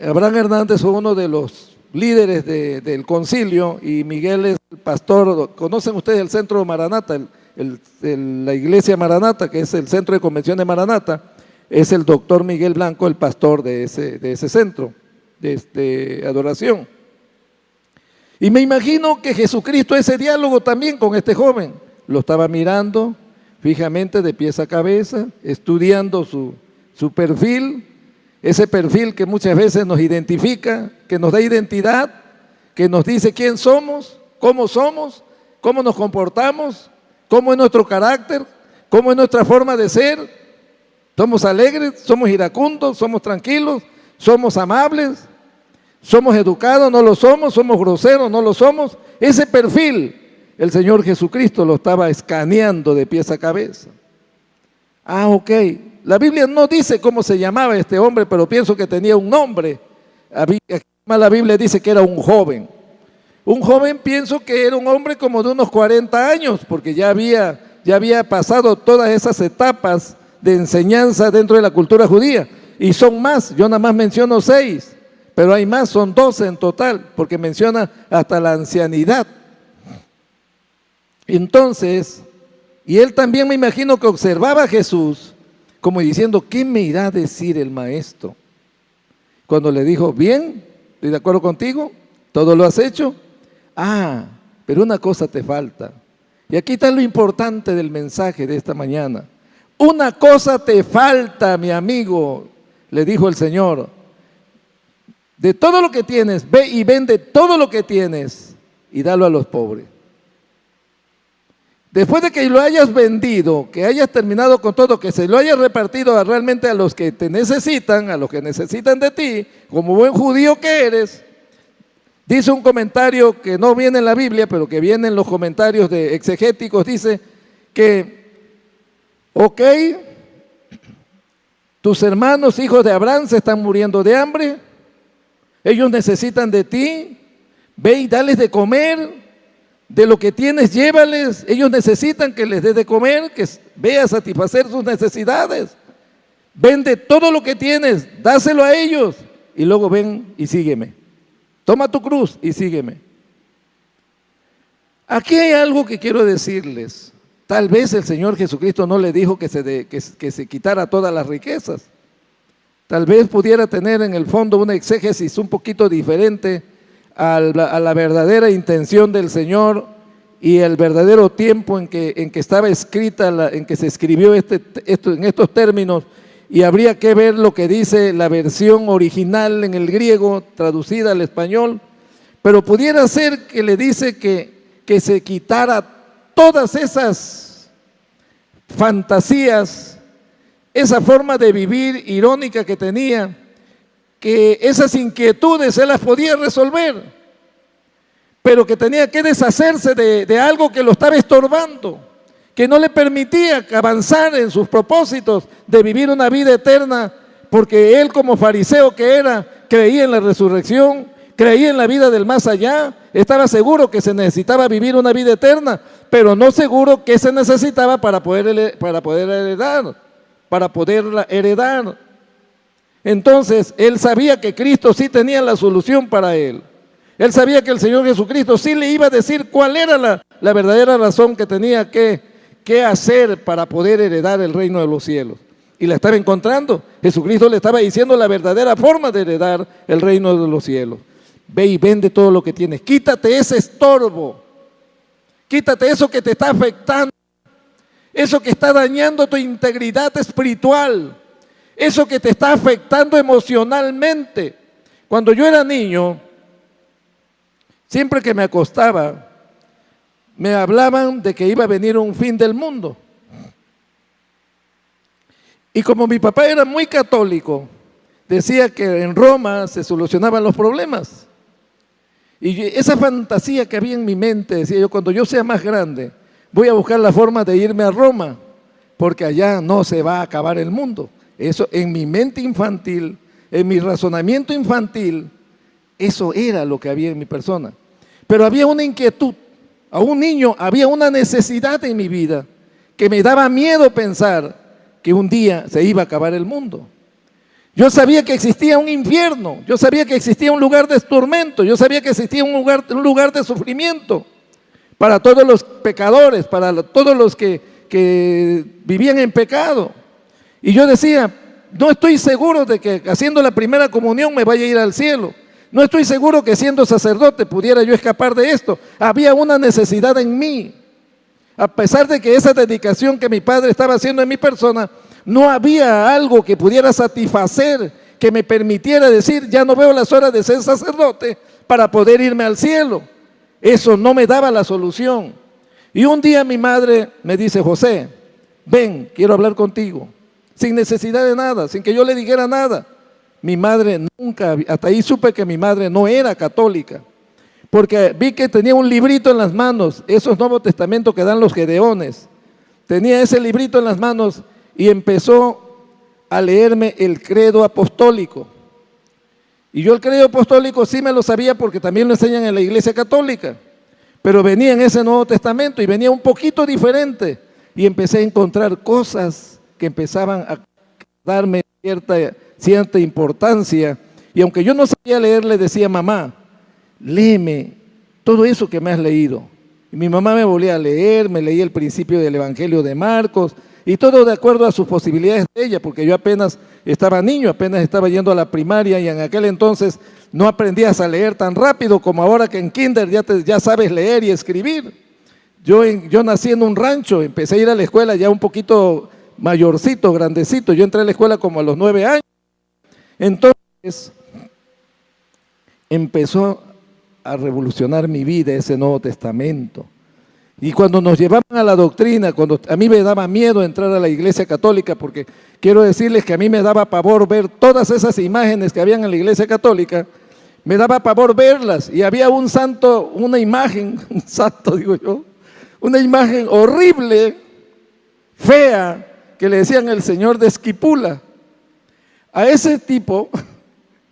Abraham Hernández fue uno de los líderes del concilio y Miguel es el pastor. ¿Conocen ustedes el centro Maranata? La iglesia Maranata, que es el centro de convención de Maranata, es el doctor Miguel Blanco, el pastor de ese centro de adoración. Y me imagino que Jesucristo, ese diálogo también con este joven, lo estaba mirando fijamente de pies a cabeza, estudiando su perfil, ese perfil que muchas veces nos identifica, que nos da identidad, que nos dice quién somos, cómo nos comportamos, cómo es nuestro carácter, cómo es nuestra forma de ser. Somos alegres, somos iracundos, somos tranquilos, somos amables, somos educados, no lo somos groseros, no lo somos. Ese perfil el Señor Jesucristo lo estaba escaneando de pies a cabeza. Ok. La Biblia no dice cómo se llamaba este hombre, pero pienso que tenía un nombre. La Biblia dice que era un joven. Un joven, pienso que era un hombre como de unos 40 años, porque ya había pasado todas esas etapas de enseñanza dentro de la cultura judía. Y son más, yo nada más menciono 6, pero hay más, son 12 en total, porque menciona hasta la ancianidad. Entonces, y él también me imagino que observaba a Jesús como diciendo, ¿qué me irá a decir el maestro? Cuando le dijo, bien, estoy de acuerdo contigo, todo lo has hecho. Pero una cosa te falta. Y aquí está lo importante del mensaje de esta mañana. Una cosa te falta, mi amigo, le dijo el Señor. De todo lo que tienes, ve y vende todo lo que tienes y dalo a los pobres. Después de que lo hayas vendido, que hayas terminado con todo, que se lo hayas repartido realmente a los que te necesitan, a los que necesitan de ti, como buen judío que eres, dice un comentario que no viene en la Biblia, pero que viene en los comentarios de exegéticos, dice que, tus hermanos, hijos de Abraham, se están muriendo de hambre, ellos necesitan de ti, ve y dales de comer. De lo que tienes, llévales. Ellos necesitan que les des de comer, que ve a satisfacer sus necesidades. Vende todo lo que tienes, dáselo a ellos. Y luego ven y sígueme. Toma tu cruz y sígueme. Aquí hay algo que quiero decirles. Tal vez el Señor Jesucristo no le dijo que se quitara todas las riquezas. Tal vez pudiera tener en el fondo una exégesis un poquito diferente a la verdadera intención del Señor y el verdadero tiempo en que estaba escrita, en que se escribió en estos términos, y habría que ver lo que dice la versión original en el griego, traducida al español, pero pudiera ser que le dice que se quitara todas esas fantasías, esa forma de vivir irónica que tenía, que esas inquietudes se las podía resolver, pero que tenía que deshacerse de algo que lo estaba estorbando, que no le permitía avanzar en sus propósitos de vivir una vida eterna, porque él, como fariseo que era, creía en la resurrección, creía en la vida del más allá, estaba seguro que se necesitaba vivir una vida eterna, pero no seguro que se necesitaba para poderla heredar. Entonces, él sabía que Cristo sí tenía la solución para él. Él sabía que el Señor Jesucristo sí le iba a decir cuál era la verdadera razón que tenía que hacer para poder heredar el reino de los cielos. Y la estaba encontrando. Jesucristo le estaba diciendo la verdadera forma de heredar el reino de los cielos. Ve y vende todo lo que tienes. Quítate ese estorbo. Quítate eso que te está afectando. Eso que está dañando tu integridad espiritual. Eso que te está afectando emocionalmente. Cuando yo era niño, siempre que me acostaba, me hablaban de que iba a venir un fin del mundo. Y como mi papá era muy católico, decía que en Roma se solucionaban los problemas. Y esa fantasía que había en mi mente, decía yo, cuando yo sea más grande, voy a buscar la forma de irme a Roma, porque allá no se va a acabar el mundo. Eso en mi mente infantil, en mi razonamiento infantil, eso era lo que había en mi persona. Pero había una inquietud, a un niño había una necesidad en mi vida que me daba miedo pensar que un día se iba a acabar el mundo. Yo sabía que existía un infierno, yo sabía que existía un lugar de tormento, yo sabía que existía un lugar de sufrimiento para todos los pecadores, para todos los que vivían en pecado. Y yo decía, no estoy seguro de que haciendo la primera comunión me vaya a ir al cielo. No estoy seguro que siendo sacerdote pudiera yo escapar de esto. Había una necesidad en mí. A pesar de que esa dedicación que mi padre estaba haciendo en mi persona, no había algo que pudiera satisfacer, que me permitiera decir, ya no veo las horas de ser sacerdote para poder irme al cielo. Eso no me daba la solución. Y un día mi madre me dice, José, ven, quiero hablar contigo. Sin necesidad de nada, sin que yo le dijera nada. Mi madre nunca, hasta ahí supe que mi madre no era católica, porque vi que tenía un librito en las manos, esos Nuevos Testamentos que dan los Gedeones. Tenía ese librito en las manos y empezó a leerme el credo apostólico. Y yo el credo apostólico sí me lo sabía porque también lo enseñan en la iglesia católica, pero venía en ese Nuevo Testamento y venía un poquito diferente y empecé a encontrar cosas que empezaban a darme cierta importancia. Y aunque yo no sabía leer, le decía, mamá, léeme todo eso que me has leído. Y mi mamá me volvía a leer, me leía el principio del Evangelio de Marcos, y todo de acuerdo a sus posibilidades de ella, porque yo apenas estaba niño, apenas estaba yendo a la primaria, y en aquel entonces no aprendías a leer tan rápido como ahora que en kinder ya sabes leer y escribir. Yo nací en un rancho, empecé a ir a la escuela ya un poquito mayorcito, grandecito. Yo entré a la escuela como a los 9 años. Entonces empezó a revolucionar mi vida ese Nuevo Testamento. Y cuando nos llevaban a la doctrina, cuando a mí me daba miedo entrar a la iglesia católica, porque quiero decirles que a mí me daba pavor ver todas esas imágenes que habían en la iglesia católica, me daba pavor verlas. Y había un santo, una imagen, un santo digo yo, una imagen horrible, fea, que le decían el Señor de Esquipula. A ese tipo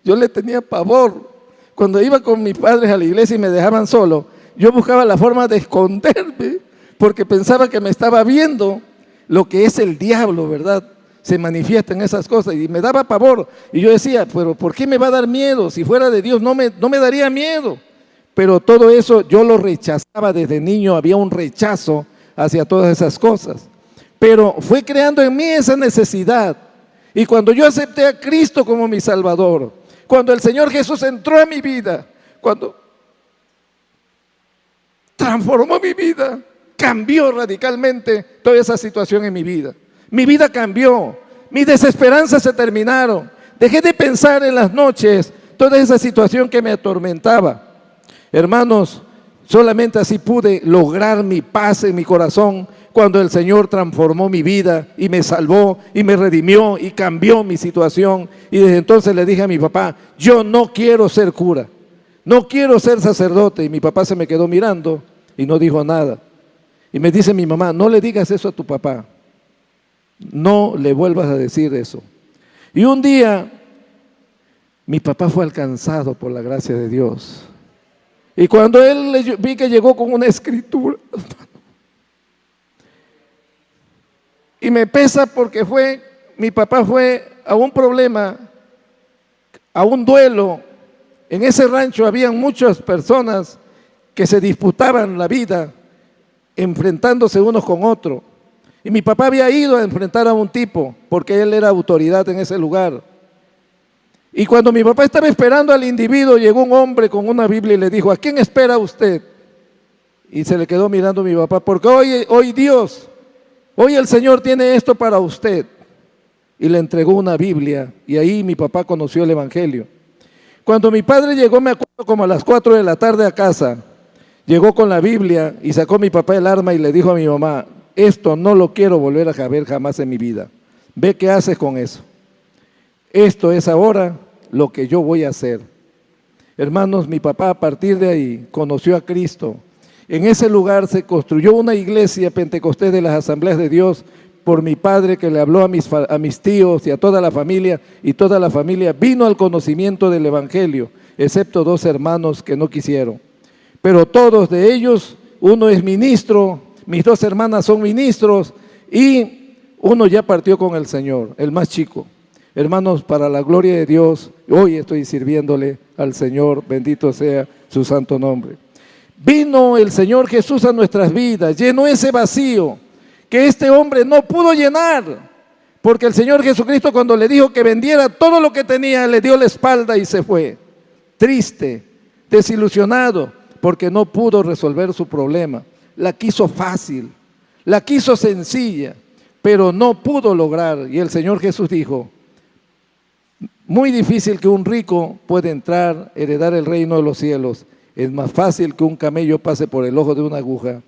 yo le tenía pavor. Cuando iba con mis padres a la iglesia y me dejaban solo, yo buscaba la forma de esconderme porque pensaba que me estaba viendo. Lo que es el diablo, ¿verdad? Se manifiesta en esas cosas y me daba pavor. Y yo decía, pero ¿por qué me va a dar miedo? Si fuera de Dios no me daría miedo. Pero todo eso yo lo rechazaba desde niño, había un rechazo hacia todas esas cosas. Pero fue creando en mí esa necesidad. Y cuando yo acepté a Cristo como mi Salvador, cuando el Señor Jesús entró a mi vida, cuando transformó mi vida, cambió radicalmente toda esa situación en mi vida. Mi vida cambió, mis desesperanzas se terminaron. Dejé de pensar en las noches toda esa situación que me atormentaba. Hermanos, solamente así pude lograr mi paz en mi corazón cuando el Señor transformó mi vida y me salvó y me redimió y cambió mi situación. Y desde entonces le dije a mi papá, yo no quiero ser cura, no quiero ser sacerdote. Y mi papá se me quedó mirando y no dijo nada. Y me dice mi mamá, no le digas eso a tu papá, no le vuelvas a decir eso. Y un día mi papá fue alcanzado por la gracia de Dios. Y cuando él vi que llegó con una escritura, y me pesa porque mi papá fue a un problema, a un duelo. En ese rancho habían muchas personas que se disputaban la vida, enfrentándose unos con otros. Y mi papá había ido a enfrentar a un tipo, porque él era autoridad en ese lugar. Y cuando mi papá estaba esperando al individuo, llegó un hombre con una Biblia y le dijo, ¿a quién espera usted? Y se le quedó mirando mi papá, porque hoy Dios, hoy el Señor tiene esto para usted. Y le entregó una Biblia, y ahí mi papá conoció el Evangelio. Cuando mi padre llegó, me acuerdo, como a las 4 de la tarde a casa, llegó con la Biblia y sacó mi papá el arma y le dijo a mi mamá, esto no lo quiero volver a ver jamás en mi vida. Ve qué haces con eso. Esto es ahora lo que yo voy a hacer. Hermanos, mi papá a partir de ahí conoció a Cristo. En ese lugar se construyó una iglesia pentecostés de las Asambleas de Dios por mi padre, que le habló a mis tíos y a toda la familia, y toda la familia vino al conocimiento del Evangelio, excepto 2 hermanos que no quisieron. Pero todos de ellos, uno es ministro, mis 2 hermanas son ministros, y uno ya partió con el Señor, el más chico. Hermanos, para la gloria de Dios, hoy estoy sirviéndole al Señor, bendito sea su santo nombre. Vino el Señor Jesús a nuestras vidas, llenó ese vacío que este hombre no pudo llenar, porque el Señor Jesucristo, cuando le dijo que vendiera todo lo que tenía, le dio la espalda y se fue, triste, desilusionado, porque no pudo resolver su problema. La quiso fácil, la quiso sencilla, pero no pudo lograr. Y el Señor Jesús dijo: muy difícil que un rico pueda entrar, heredar el reino de los cielos. Es más fácil que un camello pase por el ojo de una aguja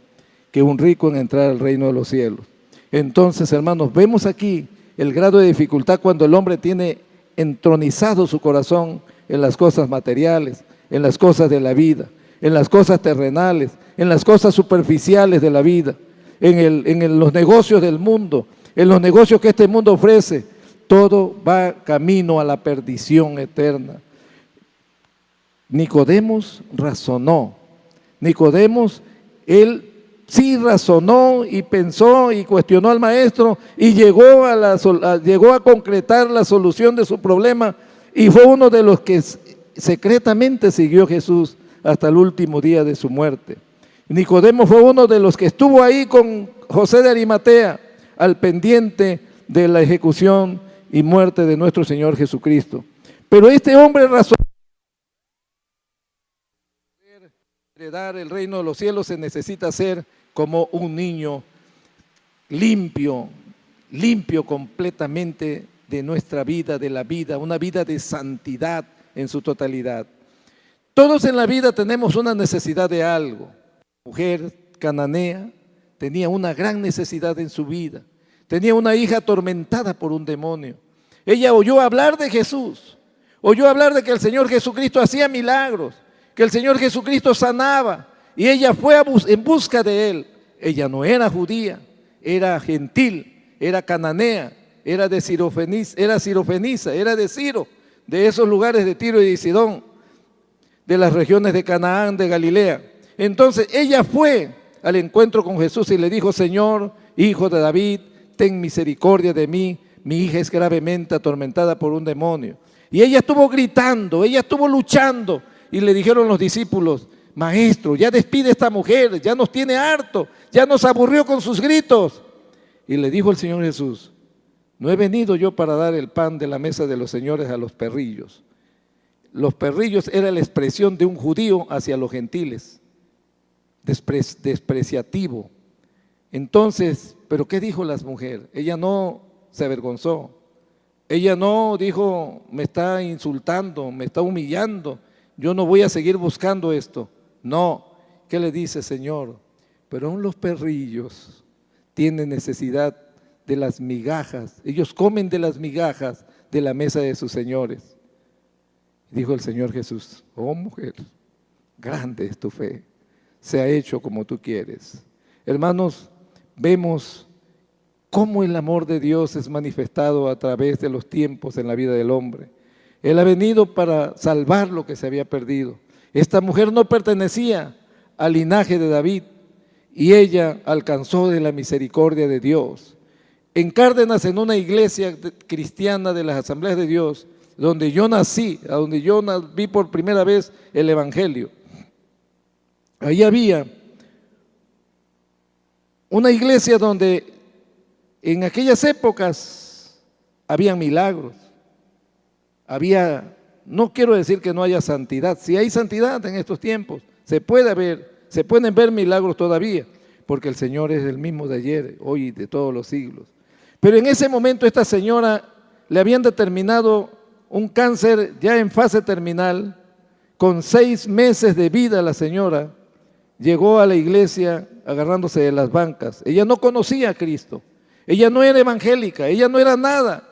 que un rico en entrar al reino de los cielos. Entonces, hermanos, vemos aquí el grado de dificultad cuando el hombre tiene entronizado su corazón en las cosas materiales, en las cosas de la vida, en las cosas terrenales, en las cosas superficiales de la vida, en los negocios del mundo, en los negocios que este mundo ofrece. Todo va camino a la perdición eterna. Nicodemos razonó. Nicodemos, él sí razonó y pensó y cuestionó al maestro y llegó a concretar la solución de su problema, y fue uno de los que secretamente siguió a Jesús hasta el último día de su muerte. Nicodemo fue uno de los que estuvo ahí con José de Arimatea al pendiente de la ejecución y muerte de nuestro Señor Jesucristo. Pero este hombre razonó. Heredar el reino de los cielos se necesita ser como un niño limpio completamente de nuestra vida, de la vida, una vida de santidad en su totalidad. Todos en la vida tenemos una necesidad de algo. La mujer cananea tenía una gran necesidad en su vida. Tenía una hija atormentada por un demonio. Ella oyó hablar de Jesús, oyó hablar de que el Señor Jesucristo hacía milagros, que el Señor Jesucristo sanaba, y ella fue en busca de Él. Ella no era judía, era gentil, era cananea, era de Sirofeniza, era de Ciro, de esos lugares de Tiro y de Sidón, de las regiones de Canaán, de Galilea. Entonces ella fue al encuentro con Jesús y le dijo: Señor, hijo de David, ten misericordia de mí, mi hija es gravemente atormentada por un demonio. Y ella estuvo gritando, ella estuvo luchando, y le dijeron los discípulos: Maestro, ya despide a esta mujer, ya nos tiene harto, ya nos aburrió con sus gritos. Y le dijo el Señor Jesús: no he venido yo para dar el pan de la mesa de los señores a los perrillos. Los perrillos era la expresión de un judío hacia los gentiles, despreciativo. Entonces, ¿pero qué dijo la mujer? Ella no se avergonzó, ella no dijo: me está insultando, me está humillando, yo no voy a seguir buscando esto. No, ¿qué le dice? Señor, pero aún los perrillos tienen necesidad de las migajas, ellos comen de las migajas de la mesa de sus señores. Dijo el Señor Jesús: oh mujer, grande es tu fe, se ha hecho como tú quieres. Hermanos, vemos cómo el amor de Dios es manifestado a través de los tiempos en la vida del hombre. Él ha venido para salvar lo que se había perdido. Esta mujer no pertenecía al linaje de David y ella alcanzó de la misericordia de Dios. En Cárdenas, en una iglesia cristiana de las Asambleas de Dios, donde yo nací, donde yo vi por primera vez el Evangelio, ahí había una iglesia donde en aquellas épocas había milagros, no quiero decir que no haya santidad, si hay santidad en estos tiempos, se pueden ver milagros todavía, porque el Señor es el mismo de ayer, hoy y de todos los siglos. Pero en ese momento esta señora le habían determinado un cáncer ya en fase terminal, con 6 meses de vida. La señora llegó a la iglesia agarrándose de las bancas. Ella no conocía a Cristo. Ella no era evangélica, ella no era nada.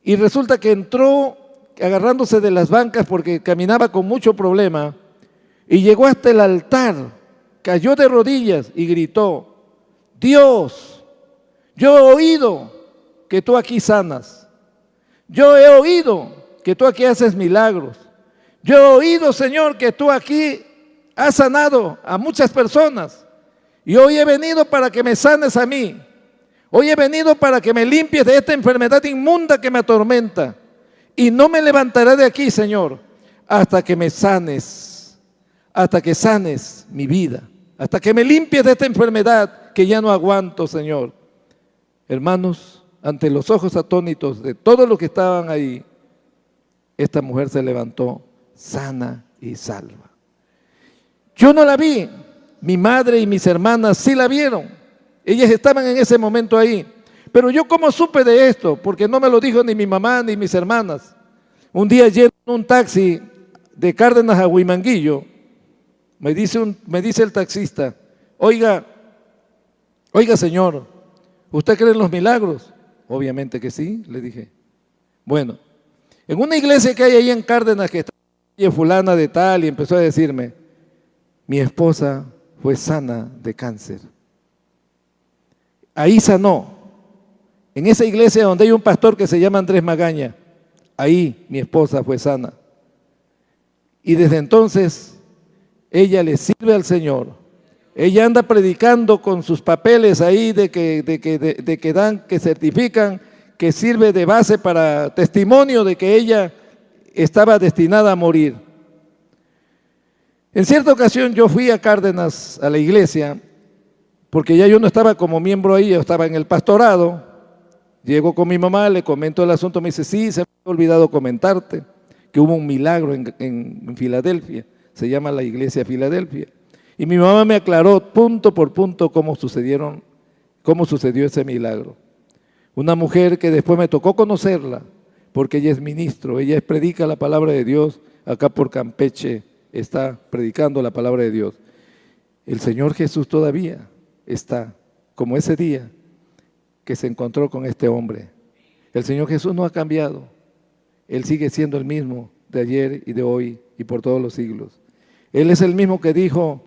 Y resulta que entró agarrándose de las bancas porque caminaba con mucho problema y llegó hasta el altar, cayó de rodillas y gritó: Dios, yo he oído que tú aquí sanas. Yo he oído que tú aquí haces milagros. Yo he oído, Señor, que tú aquí has sanado a muchas personas. Y hoy he venido para que me sanes a mí. Hoy he venido para que me limpies de esta enfermedad inmunda que me atormenta. Y no me levantaré de aquí, Señor, hasta que me sanes, hasta que sanes mi vida, hasta que me limpies de esta enfermedad que ya no aguanto, Señor. Hermanos, ante los ojos atónitos de todos los que estaban ahí, esta mujer se levantó sana y salva. Yo no la vi, mi madre y mis hermanas sí la vieron. Ellas estaban en ese momento ahí. Pero yo ¿cómo supe de esto? Porque no me lo dijo ni mi mamá ni mis hermanas. Un día lleno en un taxi de Cárdenas a Huimanguillo, me dice el taxista: oiga señor, ¿usted cree en los milagros? Obviamente que sí, le dije. Bueno, en una iglesia que hay ahí en Cárdenas, que está en fulana de tal, y empezó a decirme: mi esposa fue sana de cáncer. Ahí sanó. En esa iglesia donde hay un pastor que se llama Andrés Magaña, ahí mi esposa fue sana. Y desde entonces ella le sirve al Señor. Ella anda predicando con sus papeles ahí de que certifican que sirve de base para testimonio de que ella estaba destinada a morir. En cierta ocasión yo fui a Cárdenas, a la iglesia, porque ya yo no estaba como miembro ahí, yo estaba en el pastorado. Llego con mi mamá, le comento el asunto, me dice: sí, se me ha olvidado comentarte que hubo un milagro en Filadelfia, se llama la iglesia Filadelfia. Y mi mamá me aclaró punto por punto cómo sucedió ese milagro. Una mujer que después me tocó conocerla, porque ella es ministro, ella predica la palabra de Dios, acá por Campeche está predicando la palabra de Dios. El Señor Jesús todavía está, como ese día que se encontró con este hombre. El Señor Jesús no ha cambiado. Él sigue siendo el mismo de ayer y de hoy y por todos los siglos. Él es el mismo que dijo: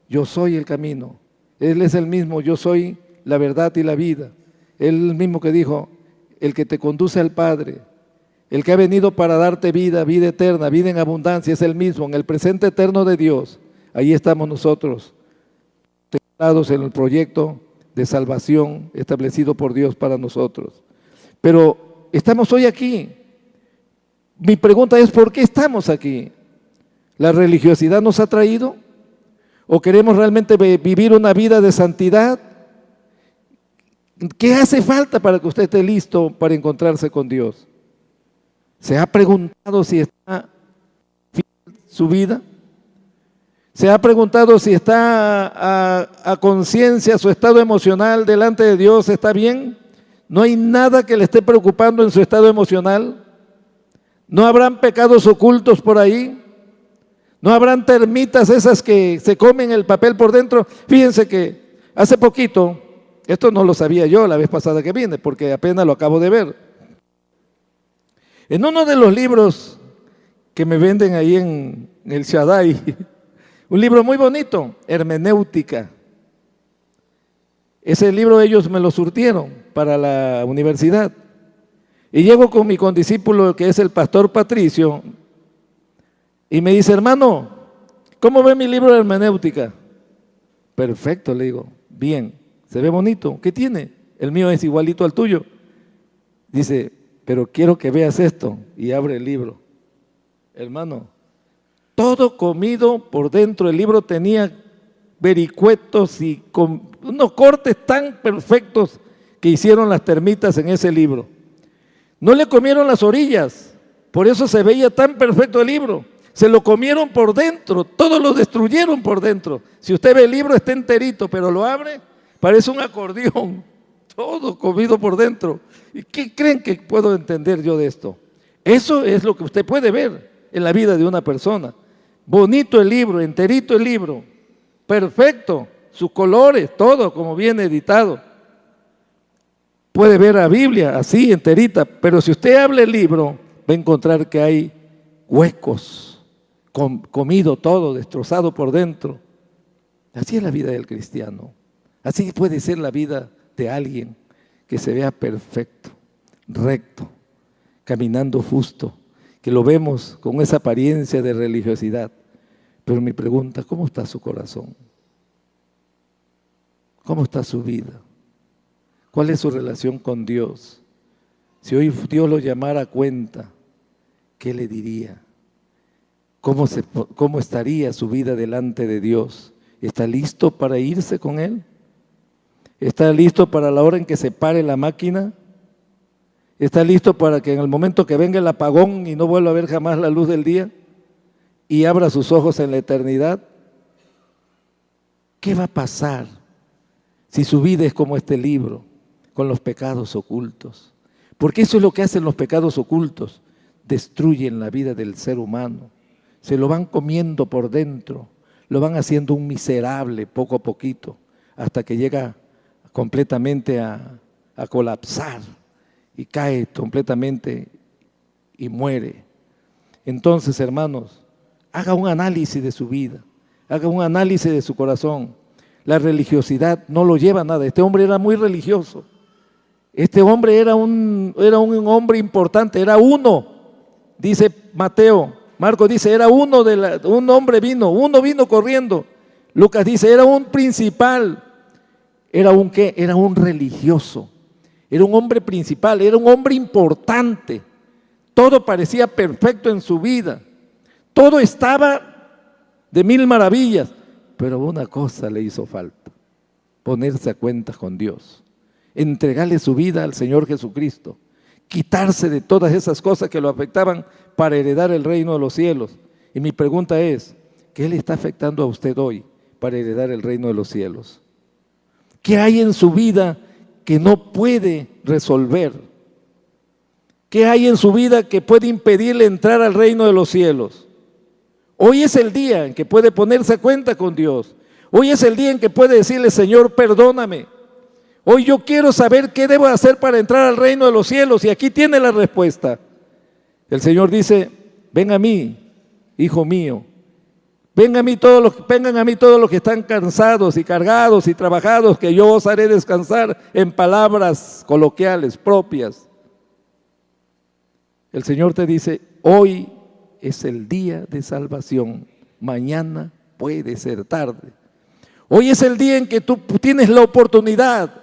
yo soy el camino. Él es el mismo: yo soy la verdad y la vida. Él es el mismo que dijo: el que te conduce al Padre, el que ha venido para darte vida, vida eterna, vida en abundancia, es el mismo, en el presente eterno de Dios. Ahí estamos nosotros, integrados en el proyecto de salvación establecido por Dios para nosotros. Pero estamos hoy aquí. Mi pregunta es: ¿por qué estamos aquí? ¿La religiosidad nos ha traído? ¿O queremos realmente vivir una vida de santidad? ¿Qué hace falta para que usted esté listo para encontrarse con Dios? ¿Se ha preguntado si está fiel su vida? ¿Se ha preguntado si está a conciencia, su estado emocional delante de Dios está bien? ¿No hay nada que le esté preocupando en su estado emocional? ¿No habrán pecados ocultos por ahí? ¿No habrán termitas esas que se comen el papel por dentro? Fíjense que hace poquito, esto no lo sabía yo la vez pasada que vine, porque apenas lo acabo de ver. En uno de los libros que me venden ahí en el Shaddai, un libro muy bonito, Hermenéutica. Ese libro ellos me lo surtieron para la universidad. Y llego con mi condiscípulo, que es el pastor Patricio, y me dice: hermano, ¿cómo ve mi libro de hermenéutica? Perfecto, le digo. Bien, se ve bonito. ¿Qué tiene? El mío es igualito al tuyo. Dice: pero quiero que veas esto. Y abre el libro. Hermano, todo comido por dentro. El libro tenía vericuetos y unos cortes tan perfectos que hicieron las termitas en ese libro. No le comieron las orillas, por eso se veía tan perfecto el libro. Se lo comieron por dentro, todo lo destruyeron por dentro. Si usted ve el libro está enterito, pero lo abre, parece un acordeón, todo comido por dentro. ¿Y qué creen que puedo entender yo de esto? Eso es lo que usted puede ver en la vida de una persona. Bonito el libro, enterito el libro, perfecto, sus colores, todo como viene editado. puede ver la Biblia así, enterita, pero si usted abre el libro, va a encontrar que hay huecos, comido todo, destrozado por dentro. Así es la vida del cristiano. Así puede ser la vida de alguien que se vea perfecto, recto, caminando justo, que lo vemos con esa apariencia de religiosidad. Pero mi pregunta, ¿cómo está su corazón? ¿Cómo está su vida? ¿Cuál es su relación con Dios? Si hoy Dios lo llamara a cuenta, ¿qué le diría? ¿Cómo estaría su vida delante de Dios? ¿Está listo para irse con Él? ¿Está listo para la hora en que se pare la máquina? ¿Está listo para que en el momento que venga el apagón y no vuelva a ver jamás la luz del día y abra sus ojos en la eternidad? ¿Qué va a pasar si su vida es como este libro, con los pecados ocultos? Porque eso es lo que hacen los pecados ocultos, destruyen la vida del ser humano, se lo van comiendo por dentro, lo van haciendo un miserable poco a poquito, hasta que llega completamente a colapsar y cae completamente y muere. Entonces, hermanos, haga un análisis de su vida, haga un análisis de su corazón. La religiosidad no lo lleva a nada. Este hombre era muy religioso. Este hombre era un hombre importante, era uno, dice Mateo. Marcos dice, era uno uno vino corriendo. Lucas dice, era un principal. ¿Era un qué? Era un religioso. Era un hombre principal, era un hombre importante. Todo parecía perfecto en su vida. Todo estaba de mil maravillas. Pero una cosa le hizo falta: ponerse a cuentas con Dios, entregarle su vida al Señor Jesucristo, quitarse de todas esas cosas que lo afectaban para heredar el reino de los cielos. Y mi pregunta es, ¿qué le está afectando a usted hoy para heredar el reino de los cielos? ¿Qué hay en su vida que no puede resolver? ¿Qué hay en su vida que puede impedirle entrar al reino de los cielos? Hoy es el día en que puede ponerse a cuenta con Dios. Hoy es el día en que puede decirle, Señor, perdóname. Hoy yo quiero saber qué debo hacer para entrar al reino de los cielos, y aquí tiene la respuesta. El Señor dice, ven a mí, hijo mío. Vengan a mí todos los que están cansados y cargados y trabajados, que yo os haré descansar, en palabras coloquiales propias. El Señor te dice, hoy es el día de salvación, mañana puede ser tarde. Hoy es el día en que tú tienes la oportunidad,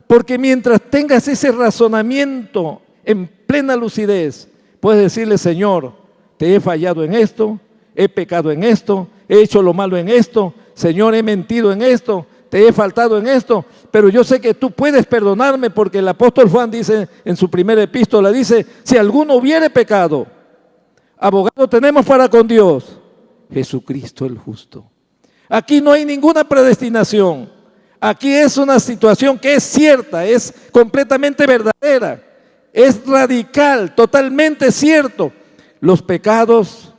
porque mientras tengas ese razonamiento en plena lucidez, puedes decirle, Señor, te he fallado en esto, he pecado en esto, he hecho lo malo en esto, Señor, he mentido en esto, te he faltado en esto, pero yo sé que tú puedes perdonarme, porque el apóstol Juan dice en su primera epístola, dice, si alguno hubiere pecado, abogado tenemos para con Dios, Jesucristo el justo. Aquí no hay ninguna predestinación, aquí es una situación que es cierta, es completamente verdadera, es radical, totalmente cierto. Los pecados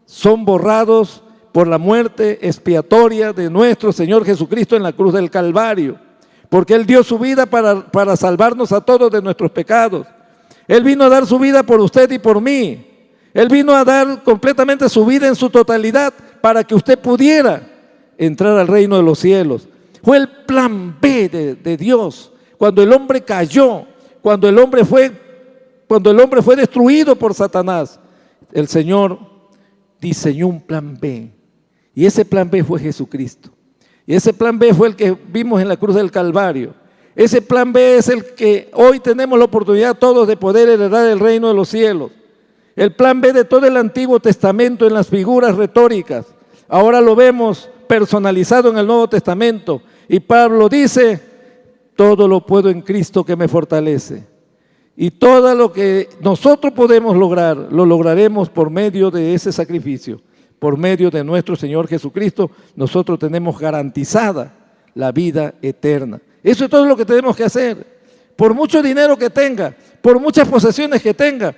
son borrados por la muerte expiatoria de nuestro Señor Jesucristo en la cruz del Calvario, porque Él dio su vida para salvarnos a todos de nuestros pecados. Él vino a dar su vida por usted y por mí. Él vino a dar completamente su vida en su totalidad para que usted pudiera entrar al reino de los cielos. Fue el plan B de Dios cuando el hombre cayó, cuando el hombre fue destruido por Satanás. El Señor diseñó un plan B, y ese plan B fue Jesucristo. Y ese plan B fue el que vimos en la cruz del Calvario. Ese plan B es el que hoy tenemos la oportunidad todos de poder heredar el reino de los cielos. El plan B de todo el Antiguo Testamento en las figuras retóricas, ahora lo vemos personalizado en el Nuevo Testamento. Y Pablo dice, todo lo puedo en Cristo que me fortalece. Y todo lo que nosotros podemos lograr, lo lograremos por medio de ese sacrificio. Por medio de nuestro Señor Jesucristo, nosotros tenemos garantizada la vida eterna. Eso es todo lo que tenemos que hacer. Por mucho dinero que tenga, por muchas posesiones que tenga,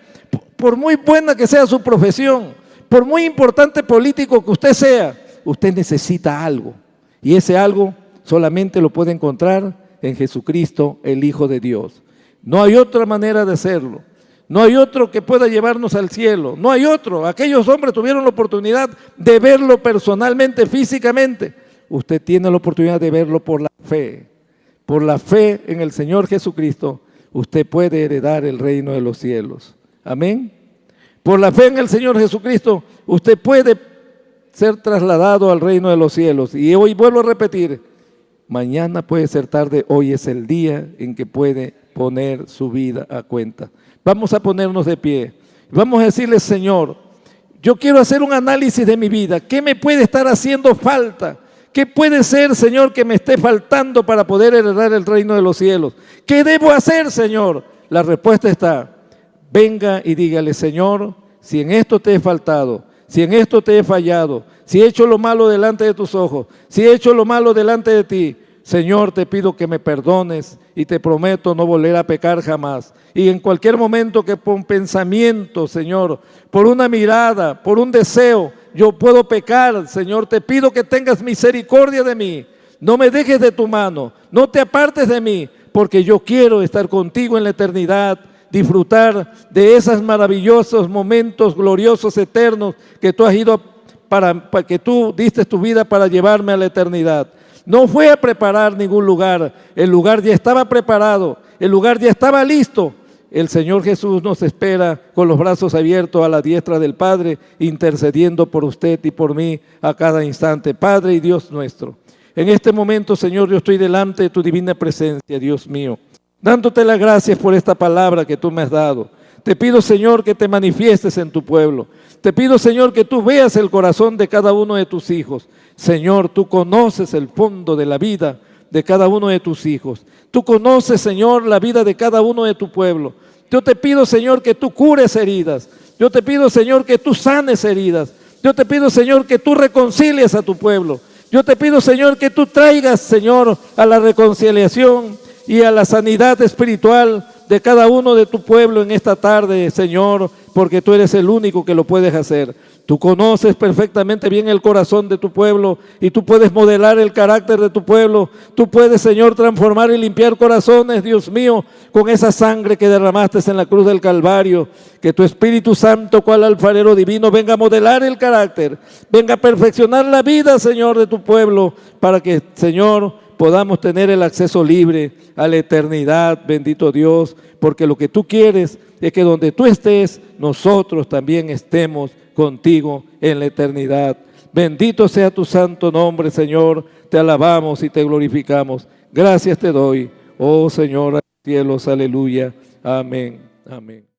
por muy buena que sea su profesión, por muy importante político que usted sea, usted necesita algo. Y ese algo solamente lo puede encontrar en Jesucristo, el Hijo de Dios. No hay otra manera de hacerlo. No hay otro que pueda llevarnos al cielo. No hay otro. Aquellos hombres tuvieron la oportunidad de verlo personalmente, físicamente. Usted tiene la oportunidad de verlo por la fe. Por la fe en el Señor Jesucristo, usted puede heredar el reino de los cielos. Amén. Por la fe en el Señor Jesucristo, usted puede ser trasladado al reino de los cielos. Y hoy vuelvo a repetir, mañana puede ser tarde, hoy es el día en que puede poner su vida a cuenta. Vamos a ponernos de pie. Vamos a decirle, Señor, yo quiero hacer un análisis de mi vida. ¿Qué me puede estar haciendo falta? ¿Qué puede ser, Señor, que me esté faltando para poder heredar el reino de los cielos? ¿Qué debo hacer, Señor? La respuesta está, venga y dígale, Señor, si en esto te he faltado, si en esto te he fallado, si he hecho lo malo delante de tus ojos, si he hecho lo malo delante de ti, Señor, te pido que me perdones y te prometo no volver a pecar jamás. Y en cualquier momento que por un pensamiento, Señor, por una mirada, por un deseo, yo puedo pecar, Señor, te pido que tengas misericordia de mí. No me dejes de tu mano, no te apartes de mí, porque yo quiero estar contigo en la eternidad, disfrutar de esos maravillosos momentos gloriosos, eternos, que tú has ido para que tú diste tu vida para llevarme a la eternidad. No fue a preparar ningún lugar, el lugar ya estaba preparado, el lugar ya estaba listo. El Señor Jesús nos espera con los brazos abiertos a la diestra del Padre, intercediendo por usted y por mí a cada instante. Padre y Dios nuestro, en este momento, Señor, yo estoy delante de tu divina presencia, Dios mío, dándote las gracias por esta palabra que tú me has dado. Te pido, Señor, que te manifiestes en tu pueblo. Te pido, Señor, que tú veas el corazón de cada uno de tus hijos. Señor, tú conoces el fondo de la vida de cada uno de tus hijos. Tú conoces, Señor, la vida de cada uno de tu pueblo. Yo te pido, Señor, que tú cures heridas. Yo te pido, Señor, que tú sanes heridas. Yo te pido, Señor, que tú reconcilies a tu pueblo. Yo te pido, Señor, que tú traigas, Señor, a la reconciliación y a la sanidad espiritual de cada uno de tu pueblo en esta tarde, Señor, porque tú eres el único que lo puedes hacer. Tú conoces perfectamente bien el corazón de tu pueblo y tú puedes modelar el carácter de tu pueblo. Tú puedes, Señor, transformar y limpiar corazones, Dios mío, con esa sangre que derramaste en la cruz del Calvario. Que tu Espíritu Santo, cual alfarero divino, venga a modelar el carácter, venga a perfeccionar la vida, Señor, de tu pueblo, para que, Señor, podamos tener el acceso libre a la eternidad, bendito Dios, porque lo que tú quieres es que donde tú estés, nosotros también estemos contigo en la eternidad. Bendito sea tu santo nombre, Señor, te alabamos y te glorificamos. Gracias te doy, oh Señor, a los cielos, aleluya, amén, amén.